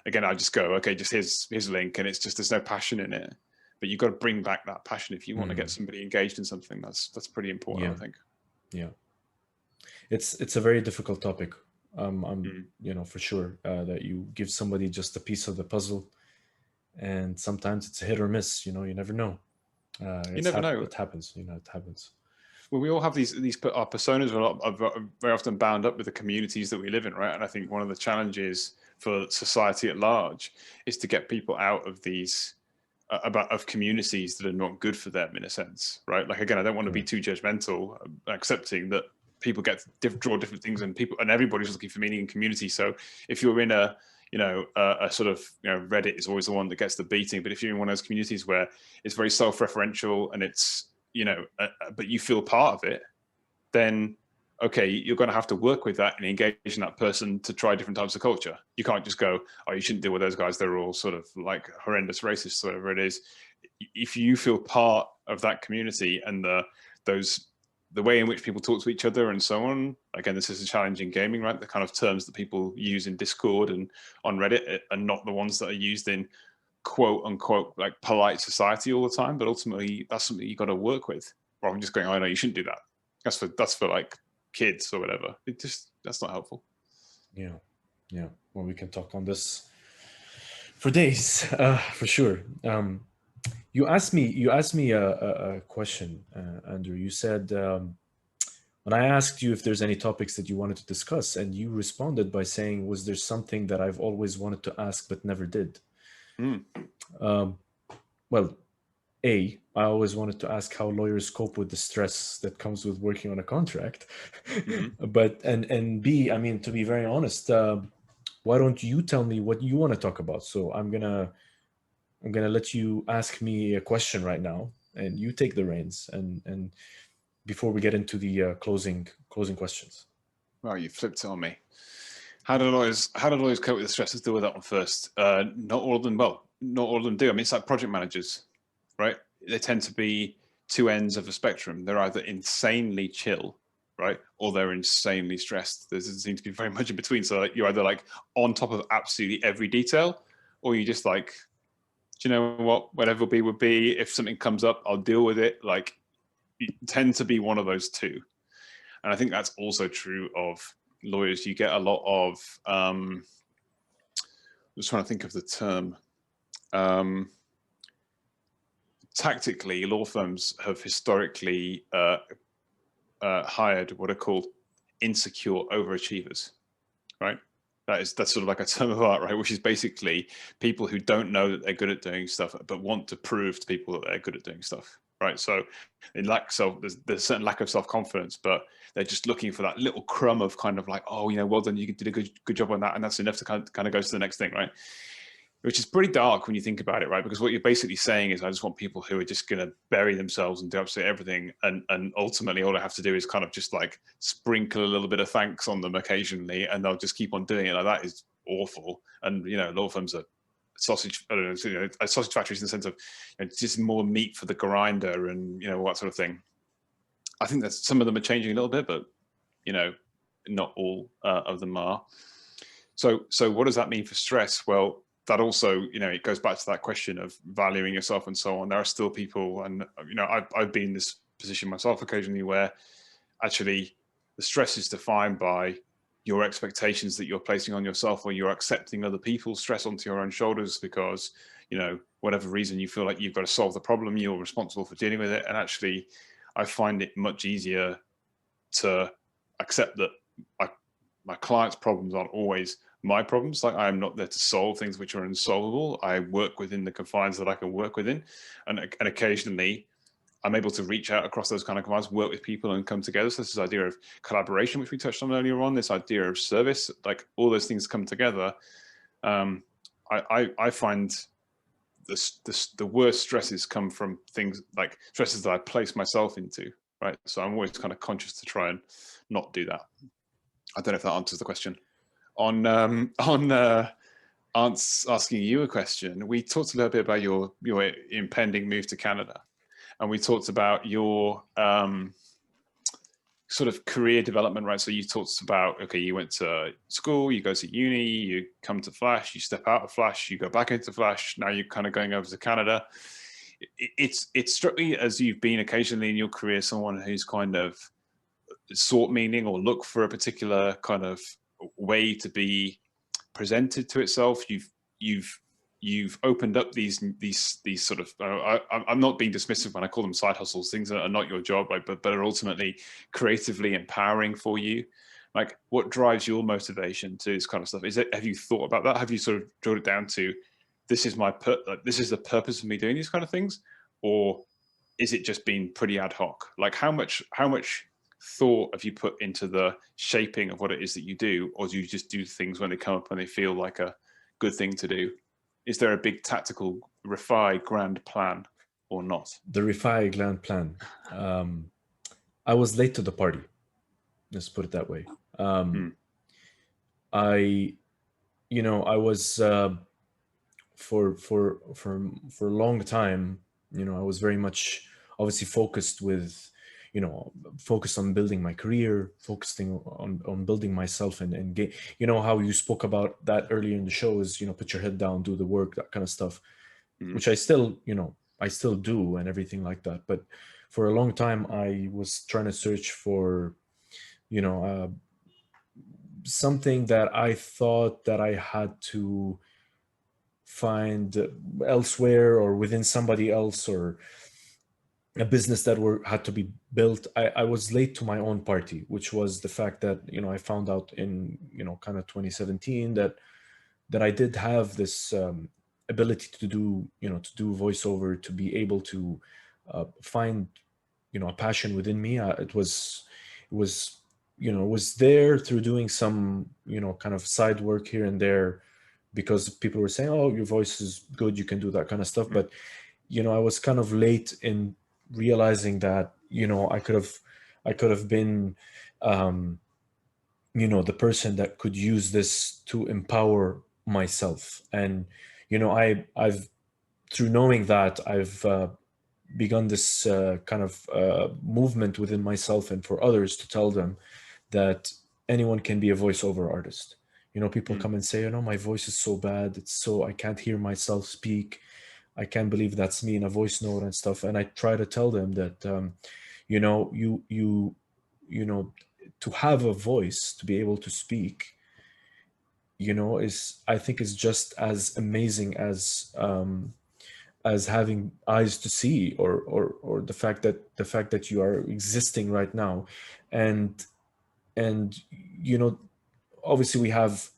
again, I just go, okay, just here's a link, and it's just, there's no passion in it. But you've got to bring back that passion if you want to get somebody engaged in something. That's pretty important, I think. Yeah, it's a very difficult topic. For sure, that you give somebody just a piece of the puzzle, and sometimes it's a hit or miss. You never know. You never know. It happens. It happens. Well, we all have these our personas are very often bound up with the communities that we live in, right? And I think one of the challenges for society at large is to get people out of these of communities that are not good for them, in a sense, right? Like, again, I don't want to be too judgmental, accepting that people draw different things, and everybody's looking for meaning in community. So if you're in a sort of, Reddit is always the one that gets the beating, but if you're in one of those communities where it's very self-referential and it's, but you feel part of it, then okay, you're going to have to work with that and engage in that person to try different types of culture. You can't just go, oh, you shouldn't deal with those guys, they're all sort of like horrendous racists, whatever it is. If you feel part of that community and the way in which people talk to each other and so on, again, this is a challenge in gaming, right? The kind of terms that people use in Discord and on Reddit are not the ones that are used in quote unquote like polite society all the time, but ultimately that's something you got to work with, rather than just going, oh no, you shouldn't do that. That's for like kids or whatever. That's not helpful. Yeah. Well, we can talk on this for days, for sure. You asked me a question, Andrew. You said, when I asked you if there's any topics that you wanted to discuss, and you responded by saying, was there something that I've always wanted to ask but never did? Well, I always wanted to ask how lawyers cope with the stress that comes with working on a contract. But and B, I mean, to be very honest, why don't you tell me what you want to talk about? So I'm gonna let you ask me a question right now, and you take the reins, and before we get into the closing questions. Wow, you flipped it on me. How do lawyers cope with the stress? Let's deal with that one first. Not all of them do. I mean, it's like project managers, right? They tend to be two ends of a spectrum. They're either insanely chill, right, or they're insanely stressed. There doesn't seem to be very much in between. So you're either like on top of absolutely every detail, or you just like, do you know what? Whatever would be. If something comes up, I'll deal with it. Like, you tend to be one of those two. And I think that's also true of lawyers. You get a lot of, I'm just trying to think of the term. tactically, law firms have historically hired what are called insecure overachievers, right? That's sort of like a term of art, right? Which is basically people who don't know that they're good at doing stuff, but want to prove to people that they're good at doing stuff, right? So there's a certain lack of self-confidence, but they're just looking for that little crumb of kind of like, oh, well done, you did a good job on that, and that's enough to kind of go to the next thing, right? Which is pretty dark when you think about it, right? Because what you're basically saying is, I just want people who are just going to bury themselves and do absolutely everything. And ultimately, all I have to do is kind of just like sprinkle a little bit of thanks on them occasionally, and they'll just keep on doing it. Like, that is awful. And, law firms are sausage factories in the sense of just more meat for the grinder and, all that sort of thing. I think that some of them are changing a little bit, but, not all of them are. So what does that mean for stress? Well, that also, it goes back to that question of valuing yourself and so on. There are still people, and I've been in this position myself occasionally, where actually the stress is defined by your expectations that you're placing on yourself, or you're accepting other people's stress onto your own shoulders because, whatever reason you feel like you've got to solve the problem, you're responsible for dealing with it. And actually, I find it much easier to accept that my clients' problems aren't always my problems. Like, I'm not there to solve things which are unsolvable. I work within the confines that I can work within, and occasionally I'm able to reach out across those kind of confines, work with people, and come together. So this idea of collaboration, which we touched on earlier on, this idea of service, like all those things come together. I find the worst stresses come from things like stresses that I place myself into, right? So I'm always kind of conscious to try and not do that. I don't know if that answers the question. On asking you a question, we talked a little bit about your impending move to Canada, and we talked about your sort of career development, right? So you talked about, okay, you went to school, you go to uni, you come to Flash, you step out of Flash, you go back into Flash. Now you're kind of going over to Canada. It struck me, as you've been occasionally in your career someone who's kind of sought meaning or looked for a particular kind of way to be presented to itself. You've opened up these sort of, I'm not being dismissive when I call them side hustles, things that are not your job, right, but are ultimately creatively empowering for you. Like, what drives your motivation to this kind of stuff? Have you thought about that? Have you sort of drilled it down to, this is this is the purpose of me doing these kind of things? Or is it just been pretty ad hoc? Like, how much thought have you put into the shaping of what it is that you do, or do you just do things when they come up and they feel like a good thing to do? Is there a big tactical refi grand plan or not? The refi grand plan. I was late to the party. Let's put it that way. I was for a long time. I was very much obviously focused on building my career, focusing on building myself, and get, how you spoke about that earlier in the show is, put your head down, do the work, that kind of stuff, which I still do and everything like that. But for a long time, I was trying to search for, something that I thought that I had to find elsewhere or within somebody else, or a business that had to be built. I was late to my own party, which was the fact that, I found out in, kind of 2017 that I did have this ability to do voiceover, to be able to find, a passion within me. It was there through doing some, kind of side work here and there, because people were saying, oh, your voice is good, you can do that kind of stuff. But, I was kind of late in realizing that, I could have been, the person that could use this to empower myself. And, I've through knowing that, I've begun this kind of movement within myself and for others to tell them that anyone can be a voiceover artist. People come and say, my voice is so bad. I can't hear myself speak. I can't believe that's me in a voice note and stuff. And I try to tell them that, to have a voice, to be able to speak, I think is just as amazing as as having eyes to see, or the fact that you are existing right now. And and obviously we have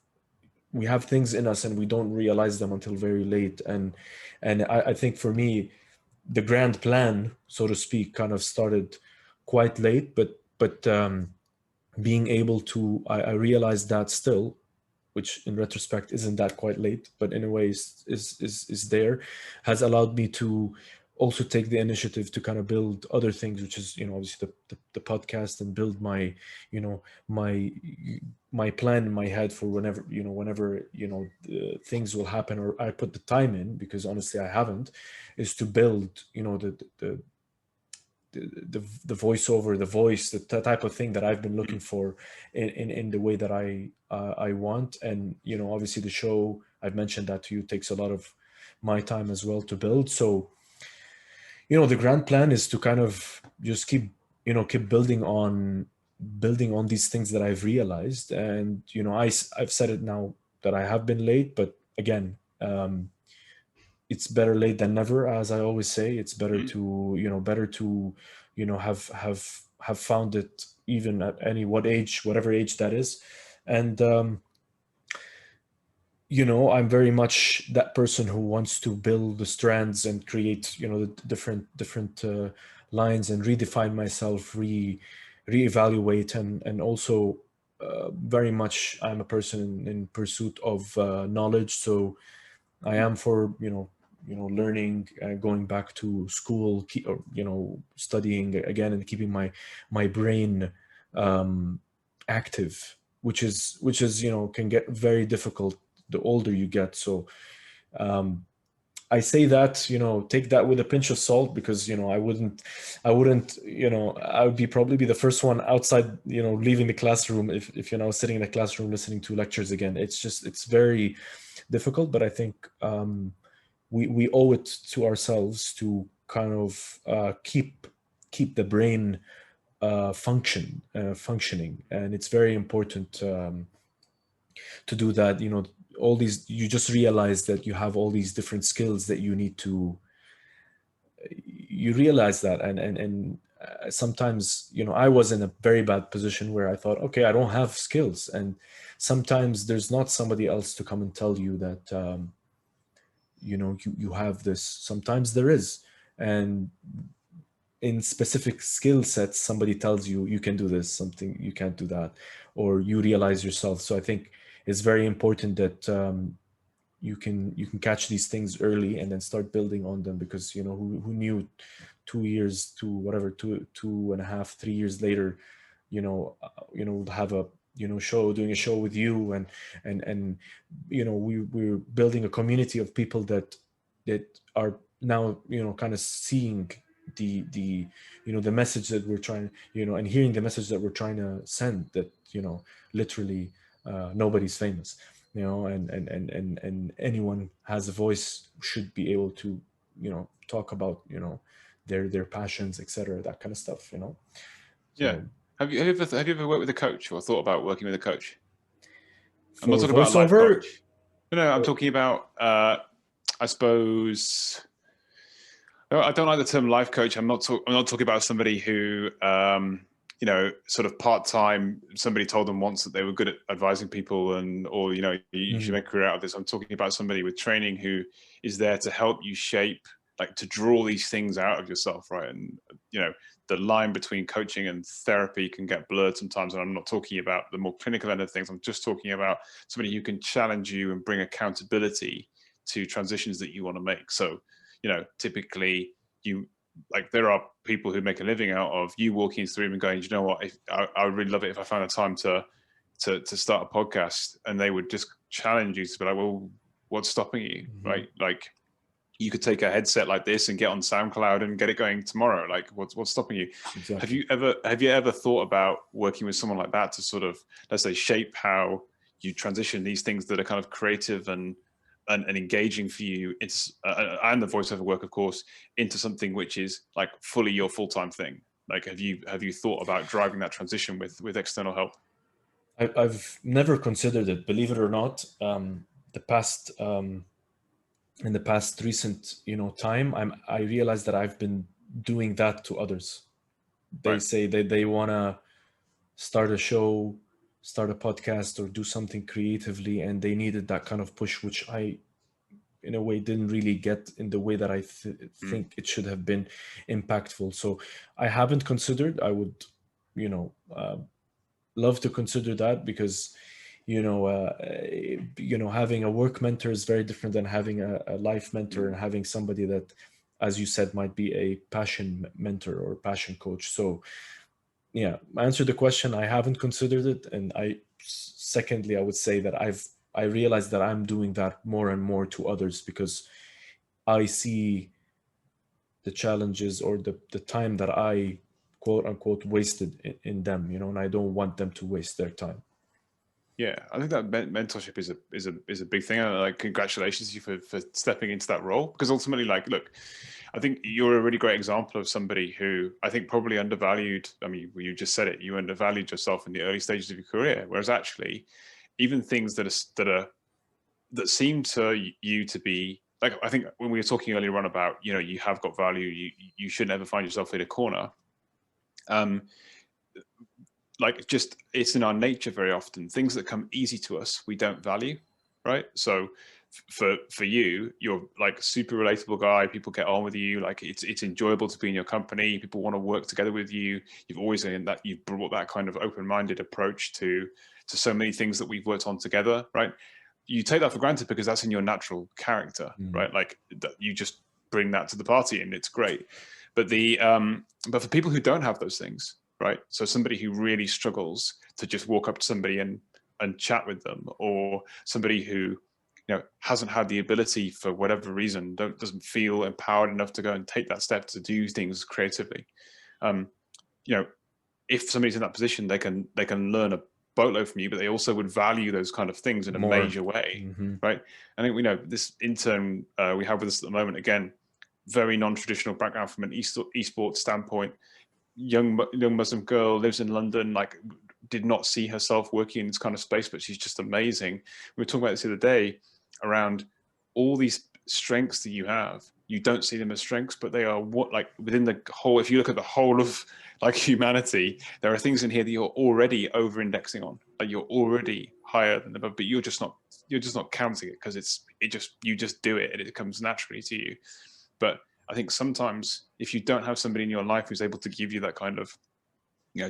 things in us and we don't realize them until very late. And I think for me, the grand plan, so to speak, kind of started quite late, but being able to, I realized that still, which in retrospect isn't that quite late, but in a way is there, has allowed me to also take the initiative to kind of build other things, which is obviously the podcast, and build my my plan in my head for whenever things will happen, or I put the time in, because honestly I haven't, is to build the voiceover, the voice, the type of thing that I've been looking for in the way that I want. And obviously the show, I've mentioned that to you, takes a lot of my time as well to build. So the grand plan is to kind of just keep building on these things that I've realized. And I've said it now that I have been late, but again, it's better late than never, as I always say. It's better to have found it, even at whatever age that is. And I'm very much that person who wants to build the strands and create the different lines, and redefine myself, reevaluate, and also very much I'm a person in pursuit of knowledge. So I am for learning, going back to school, studying again, and keeping my brain active, which is can get very difficult the older you get. So I say that, take that with a pinch of salt, because I wouldn't I would probably be the first one outside, leaving the classroom, if sitting in a classroom listening to lectures again. It's very difficult. But I think we owe it to ourselves to kind of keep the brain functioning, and it's very important to do that. All these, you just realize that you have all these different skills that you realize that. And sometimes I was in a very bad position where I thought, okay, I don't have skills. And sometimes there's not somebody else to come and tell you that you have this. Sometimes there is. And in specific skill sets, somebody tells you you can do this, something you can't do that, or you realize yourself. So I think it's very important that you can catch these things early and then start building on them, because who knew 2 years to whatever, 2.5, 3 years later, have a doing a show with you, and we're building a community of people that are now kind of seeing the message that we're trying, and hearing the message that we're trying to send, that literally nobody's famous, and anyone has a voice, should be able to talk about their passions, etc., that kind of stuff. Yeah. So, Have you ever worked with a coach, or thought about working with a coach? I'm for not talking about a life voiceover, coach. No, I'm talking about I suppose. No, I don't like the term life coach. I'm not talking about somebody who sort of part-time, somebody told them once that they were good at advising people, or you should make a career out of this. I'm talking about somebody with training who is there to help you shape, like, to draw these things out of yourself, right? And the line between coaching and therapy can get blurred sometimes. And I'm not talking about the more clinical end of things. I'm just talking about somebody who can challenge you and bring accountability to transitions that you want to make. So typically there are people who make a living out of you walking into the room and going, you know what, I would really love it if I found a time to start a podcast, and they would just challenge you to be like, well, what's stopping you? Right? Like, you could take a headset like this and get on SoundCloud and get it going tomorrow. Like, what's stopping you? Exactly. Have you ever thought about working with someone like that to sort of, let's say, shape how you transition these things that are kind of creative and engaging for you, and the voiceover work, of course, into something which is like fully your full-time thing? Like, have you thought about driving that transition with external help? I've never considered it, believe it or not. The past in the past recent, time, I realized that I've been doing that to others. They Right. say that they want to start a show, start a podcast, or do something creatively, and they needed that kind of push, which I, in a way, didn't really get in the way that I Mm. think it should have been impactful. So I haven't considered. I would, love to consider that, because having a work mentor is very different than having a life mentor, and having somebody that, as you said, might be a passion mentor or passion coach. So yeah, answer the question, I haven't considered it. And secondly, I would say that I realized that I'm doing that more and more to others, because I see the challenges, or the time that I, quote unquote, wasted in them, and I don't want them to waste their time. Yeah, I think that mentorship is a big thing. And like, congratulations to you for stepping into that role, because ultimately, like, look, I think you're a really great example of somebody who I think probably undervalued. I mean, you just said it. You undervalued yourself in the early stages of your career, whereas actually, even things that seem to you to be like, I think when we were talking earlier on about, you have got value. You should never find yourself in a corner. Like, just, it's in our nature very often. Things that come easy to us, we don't value, right? So for you, you're like a super relatable guy. People get on with you. Like, it's enjoyable to be in your company. People want to work together with you. You've always you've brought that kind of open-minded approach to so many things that we've worked on together, right? You take that for granted because that's in your natural character, right? Like, that you just bring that to the party, and it's great. But but for people who don't have those things, right? So somebody who really struggles to just walk up to somebody and chat with them, or somebody who hasn't had the ability for whatever reason, doesn't feel empowered enough to go and take that step to do things creatively. If somebody's in that position, they can learn a boatload from you, but they also would value those kind of things in a More. major way, right? I think we know this intern we have with us at the moment, again, very non-traditional background from an esports standpoint. Young Muslim girl, lives in London, like, did not see herself working in this kind of space, but she's just amazing. We were talking about this the other day around all these strengths that you have. You don't see them as strengths, but they are what, like, within the whole, if you look at the whole of like humanity, there are things in here that you're already over-indexing on. Like, you're already higher than above, but you're just not counting it, because you just do it and it comes naturally to you. But I think sometimes if you don't have somebody in your life who's able to give you that kind of,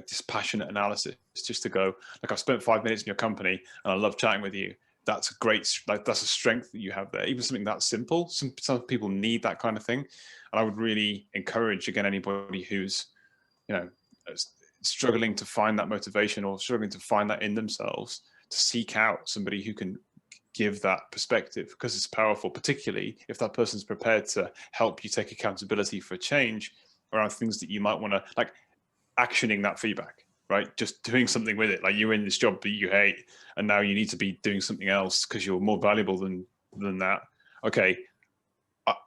dispassionate analysis, just to go, like, I've spent 5 minutes in your company and I love chatting with you. That's a great, like, that's a strength that you have there. Even something that simple, some people need that kind of thing. And I would really encourage, again, anybody who's, struggling to find that motivation, or struggling to find that in themselves, to seek out somebody who can give that perspective, because it's powerful, particularly if that person's prepared to help you take accountability for change around things that you might want to, like, actioning that feedback, right? Just doing something with it. Like, you're in this job that you hate, and now you need to be doing something else because you're more valuable than that. Okay,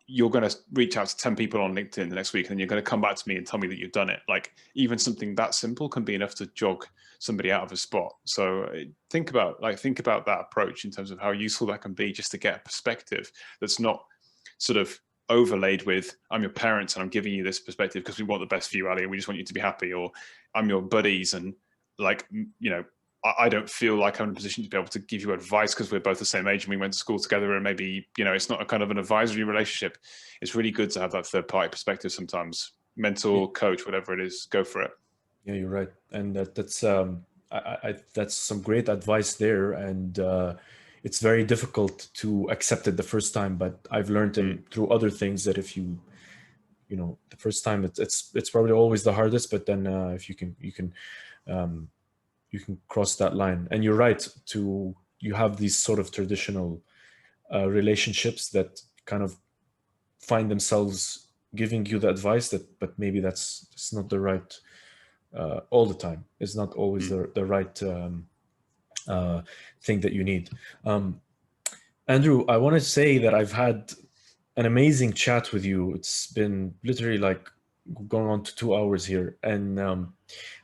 you're going to reach out to 10 people on LinkedIn the next week, and then you're going to come back to me and tell me that you've done it. Like, even something that simple can be enough to jog somebody out of a spot. So think about that approach in terms of how useful that can be, just to get a perspective that's not sort of overlaid with, I'm your parents and I'm giving you this perspective because we want the best for you, Ali, and we just want you to be happy, or I'm your buddies and, like, I don't feel like I'm in a position to be able to give you advice because we're both the same age and we went to school together, and maybe, it's not a kind of an advisory relationship. It's really good to have that third party perspective sometimes. Mentor, coach, whatever it is, go for it. Yeah, you're right. And that's that's some great advice there. And it's very difficult to accept it the first time, but I've learned through other things that if you, the first time it's probably always the hardest, but then if you can cross that line. And you're right, you have these sort of traditional relationships that kind of find themselves giving you the advice but maybe it's not the right all the time. It's not always the right thing that you need. Andrew, I want to say that I've had an amazing chat with you. It's been literally like going on to 2 hours here, and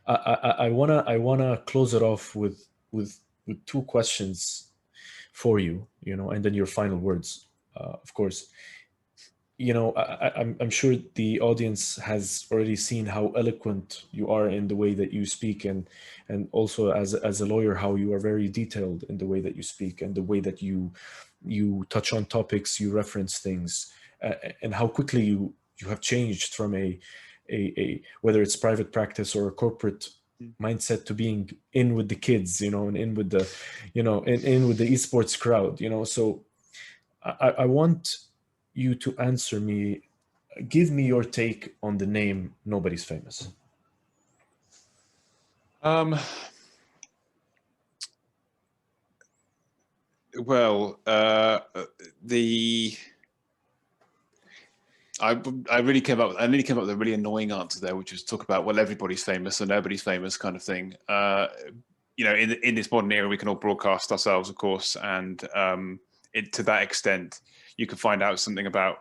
I wanna close it off with two questions for you, and then your final words. of course. I'm sure the audience has already seen how eloquent you are in the way that you speak, and also as a lawyer, how you are very detailed in the way that you speak and the way that you touch on topics, you reference things, and how quickly you have changed from a whether it's private practice or a corporate mindset to being in with the kids, and in with the, in with the esports crowd. So I want you to answer me. Give me your take on the name Nobody's Famous. Well, I nearly came up with a really annoying answer there, which is talk about, well, everybody's famous or nobody's famous kind of thing. In this modern era, we can all broadcast ourselves, of course, and to that extent, you can find out something about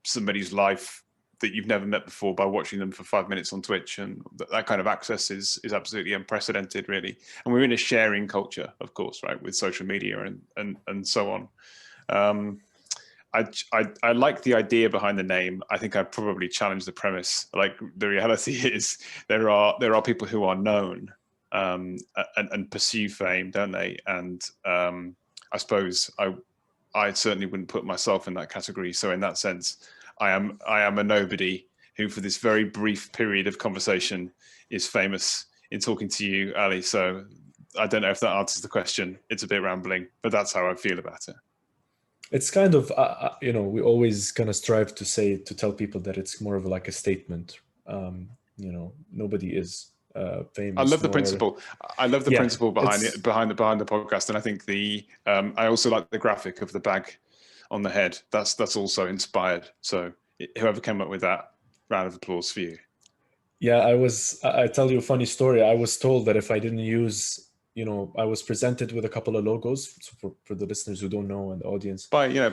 somebody's life that you've never met before by watching them for 5 minutes on Twitch, and that kind of access is absolutely unprecedented, really. And we're in a sharing culture, of course, right, with social media and so on. I like the idea behind the name. I think I probably challenge the premise. Like, the reality is there are people who are known and pursue fame, don't they? And I suppose I certainly wouldn't put myself in that category. So in that sense, I am a nobody who, for this very brief period of conversation, is famous in talking to you, Ali. So I don't know if that answers the question. It's a bit rambling, but that's how I feel about it. It's kind of, we always kind of strive to tell people that it's more of like a statement. Nobody is famous. I love the principle. I love the principle behind the podcast, and I think I also like the graphic of the bag on the head. That's also inspired. So whoever came up with that, round of applause for you. Yeah, I tell you a funny story. I was told that if I didn't use, I was presented with a couple of logos, so for the listeners who don't know and the audience. By the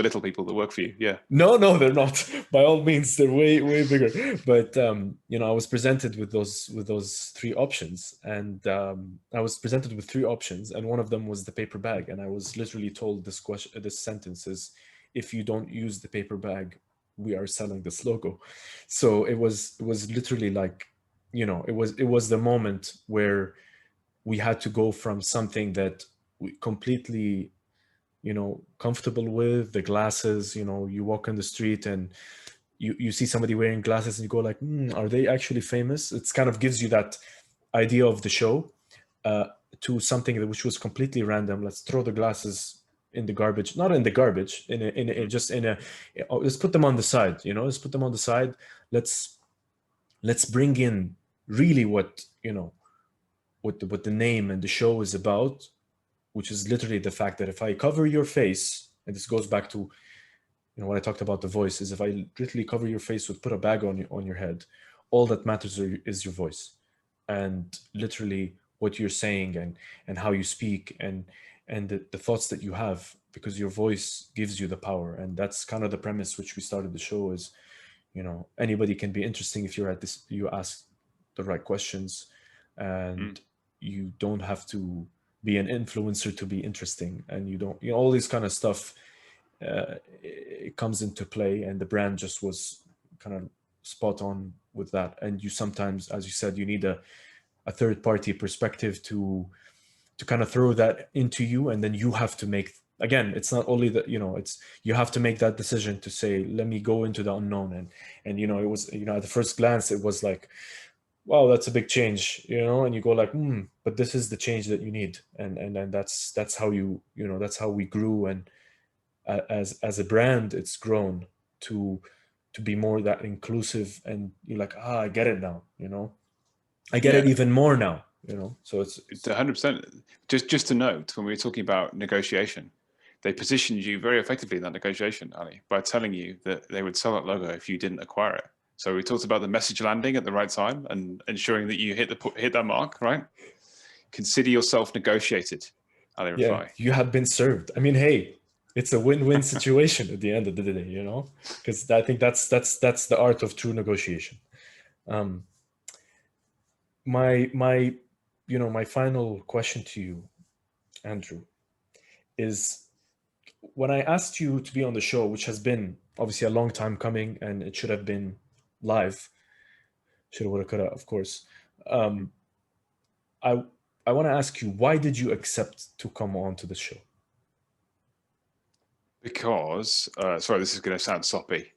little people that work for you. Yeah. No, they're not. By all means, they're way, way bigger. But I was presented with those three options, and and one of them was the paper bag, and I was literally told this sentence is, if you don't use the paper bag, we are selling this logo. So it was literally like, it was the moment where we had to go from something that we completely, comfortable with, the glasses. You walk on the street and you see somebody wearing glasses and you go like, are they actually famous? It's kind of gives you that idea of the show, to something which was completely random. Let's throw the glasses in the garbage, not in the garbage, let's put them on the side. Let's put them on the side. Let's bring in really what the name and the show is about, which is literally the fact that if I cover your face, and this goes back to what I talked about the voice, is if I literally cover your face with, put a bag on your head, all that matters is your voice, and literally what you're saying and how you speak and the thoughts that you have, because your voice gives you the power. And that's kind of the premise which we started the show is, anybody can be interesting if you ask the right questions, and you don't have to be an influencer to be interesting, and you don't, all this kind of stuff, it comes into play, and the brand just was kind of spot on with that. And you sometimes, as you said, you need a third party perspective to kind of throw that into you, and then you have to make, again, it's not only that, it's, you have to make that decision to say, let me go into the unknown. And it was, at the first glance, it was like, wow, that's a big change, and you go like, but this is the change that you need. And that's how that's how we grew. And as a brand, it's grown to be more that inclusive, and you're like, I get it now, I get it even more now, so it's 100%. Just to note, when we were talking about negotiation, they positioned you very effectively in that negotiation, Ali, by telling you that they would sell that logo if you didn't acquire it. So we talked about the message landing at the right time and ensuring that you hit that mark, right? Consider yourself negotiated, Ali Rafai. Yeah, you have been served. I mean, hey, it's a win-win situation at the end of the day, because I think that's the art of true negotiation. My final question to you, Andrew, is, when I asked you to be on the show, which has been obviously a long time coming, and it should have been live, shoulda, woulda, coulda, of course. I I want to ask you, why did you accept to come on to the show? Because, sorry, this is going to sound soppy.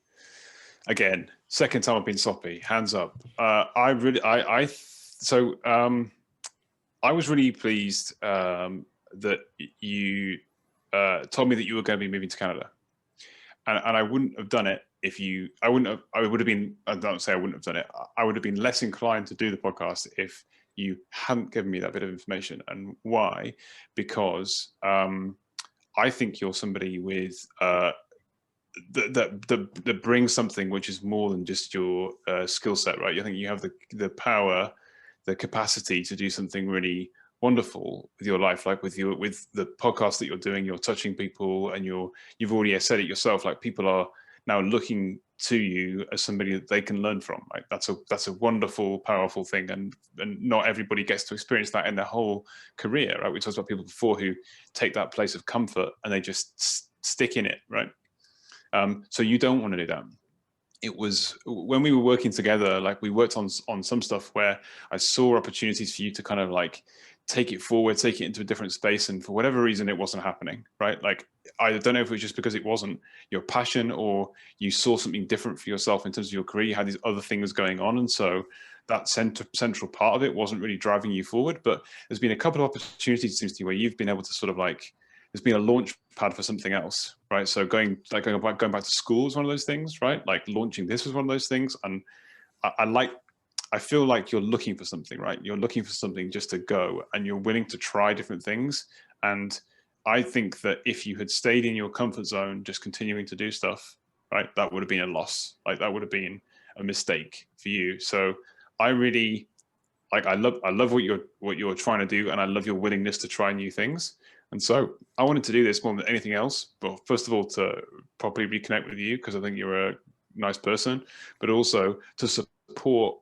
Again, second time I've been soppy. Hands up. I was really pleased that you told me that you were going to be moving to Canada, and I wouldn't have done it if you. I would have been. I don't say I wouldn't have done it. I would have been less inclined to do the podcast if you hadn't given me that bit of information. And why? Because I think you're somebody with that brings something which is more than just your skill set, right? I think you have the power, the capacity to do something really wonderful with your life, like with the podcast that you're doing. You're touching people, and you've already said it yourself. Like, people are now looking to you as somebody that they can learn from. Like, that's a wonderful, powerful thing, and not everybody gets to experience that in their whole career, right? We talked about people before who take that place of comfort and they just stick in it, right? So you don't want to do that. It was when we were working together, like, we worked on some stuff where I saw opportunities for you to kind of like take it forward, take it into a different space, and for whatever reason it wasn't happening, right? Like, I don't know if it was just because it wasn't your passion, or you saw something different for yourself in terms of your career. You had these other things going on, and so that central part of it wasn't really driving you forward. But there's been a couple of opportunities, it seems to me, where you've been able to sort of like, there's been a launch pad for something else, right? So going back to school is one of those things, right? Like, launching this was one of those things. And I feel like you're looking for something, right? You're looking for something just to go, and you're willing to try different things. And I think that if you had stayed in your comfort zone, just continuing to do stuff, right, that would have been a loss. Like, that would have been a mistake for you. So I really, like, I love what you're trying to do, and I love your willingness to try new things. And so I wanted to do this more than anything else. But first of all, to properly reconnect with you, because I think you're a nice person, but also to support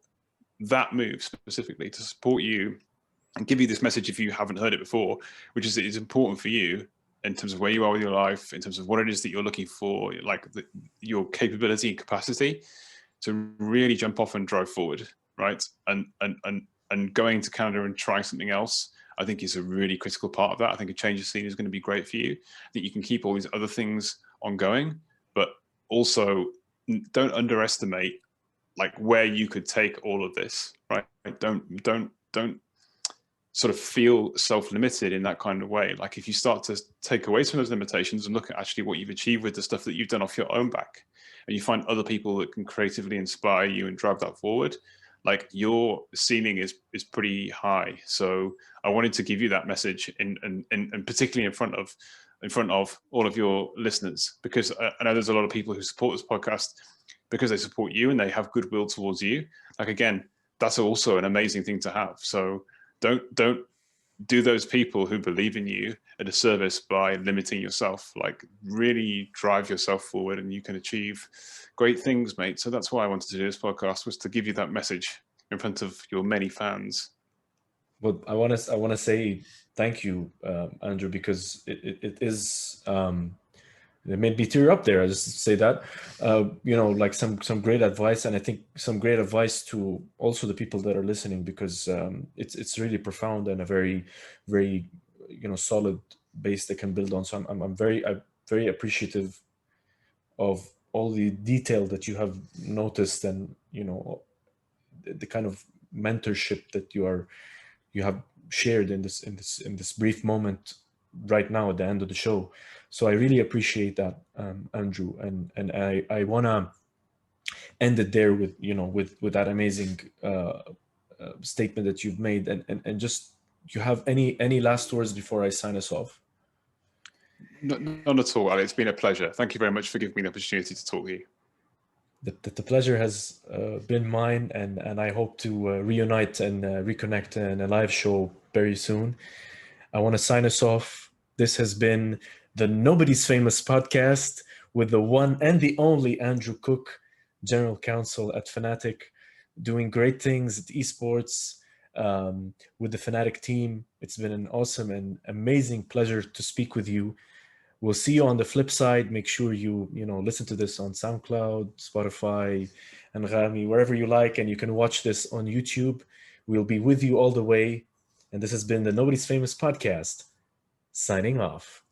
that move specifically, to support you and give you this message if you haven't heard it before, which is that it's important for you in terms of where you are with your life, in terms of what it is that you're looking for, like your capability and capacity to really jump off and drive forward, right? And going to Canada and trying something else, I think, is a really critical part of that. I think a change of scene is going to be great for you. I think you can keep all these other things ongoing, but also don't underestimate like where you could take all of this, right? Don't sort of feel self-limited in that kind of way. Like, if you start to take away some of those limitations and look at actually what you've achieved with the stuff that you've done off your own back, and you find other people that can creatively inspire you and drive that forward, like, your ceiling is pretty high. So I wanted to give you that message, and particularly in front of all of your listeners, because I know there's a lot of people who support this podcast because they support you and they have goodwill towards you. Like, again, that's also an amazing thing to have. So don't do those people who believe in you a disservice by limiting yourself. Like, really drive yourself forward, and you can achieve great things, mate. So that's why I wanted to do this podcast, was to give you that message in front of your many fans. Well, I want to say thank you, Andrew, because it is it made me tear up there. I just say that, like some great advice, and I think some great advice to also the people that are listening, because it's really profound and a very, very, solid base they can build on. So I'm very appreciative of all the detail that you have noticed, and the kind of mentorship that you have shared in this brief moment right now at the end of the show. So I really appreciate that, Andrew, and I want to end it there with with that amazing statement that you've made, and just, you have any last words before I sign us off? None at all, Ali. It's been a pleasure. Thank you very much for giving me the opportunity to talk to you. The pleasure has been mine, and I hope to reunite and reconnect in a live show very soon. I want to sign us off. This has been the Nobody's Famous podcast with the one and the only Andrew Cooke, General Counsel at FNATIC, doing great things at Esports with the FNATIC team. It's been an awesome and amazing pleasure to speak with you. We'll see you on the flip side. Make sure you listen to this on SoundCloud, Spotify, and Rami, wherever you like, and you can watch this on YouTube. We'll be with you all the way. And this has been the Nobody's Famous podcast, signing off.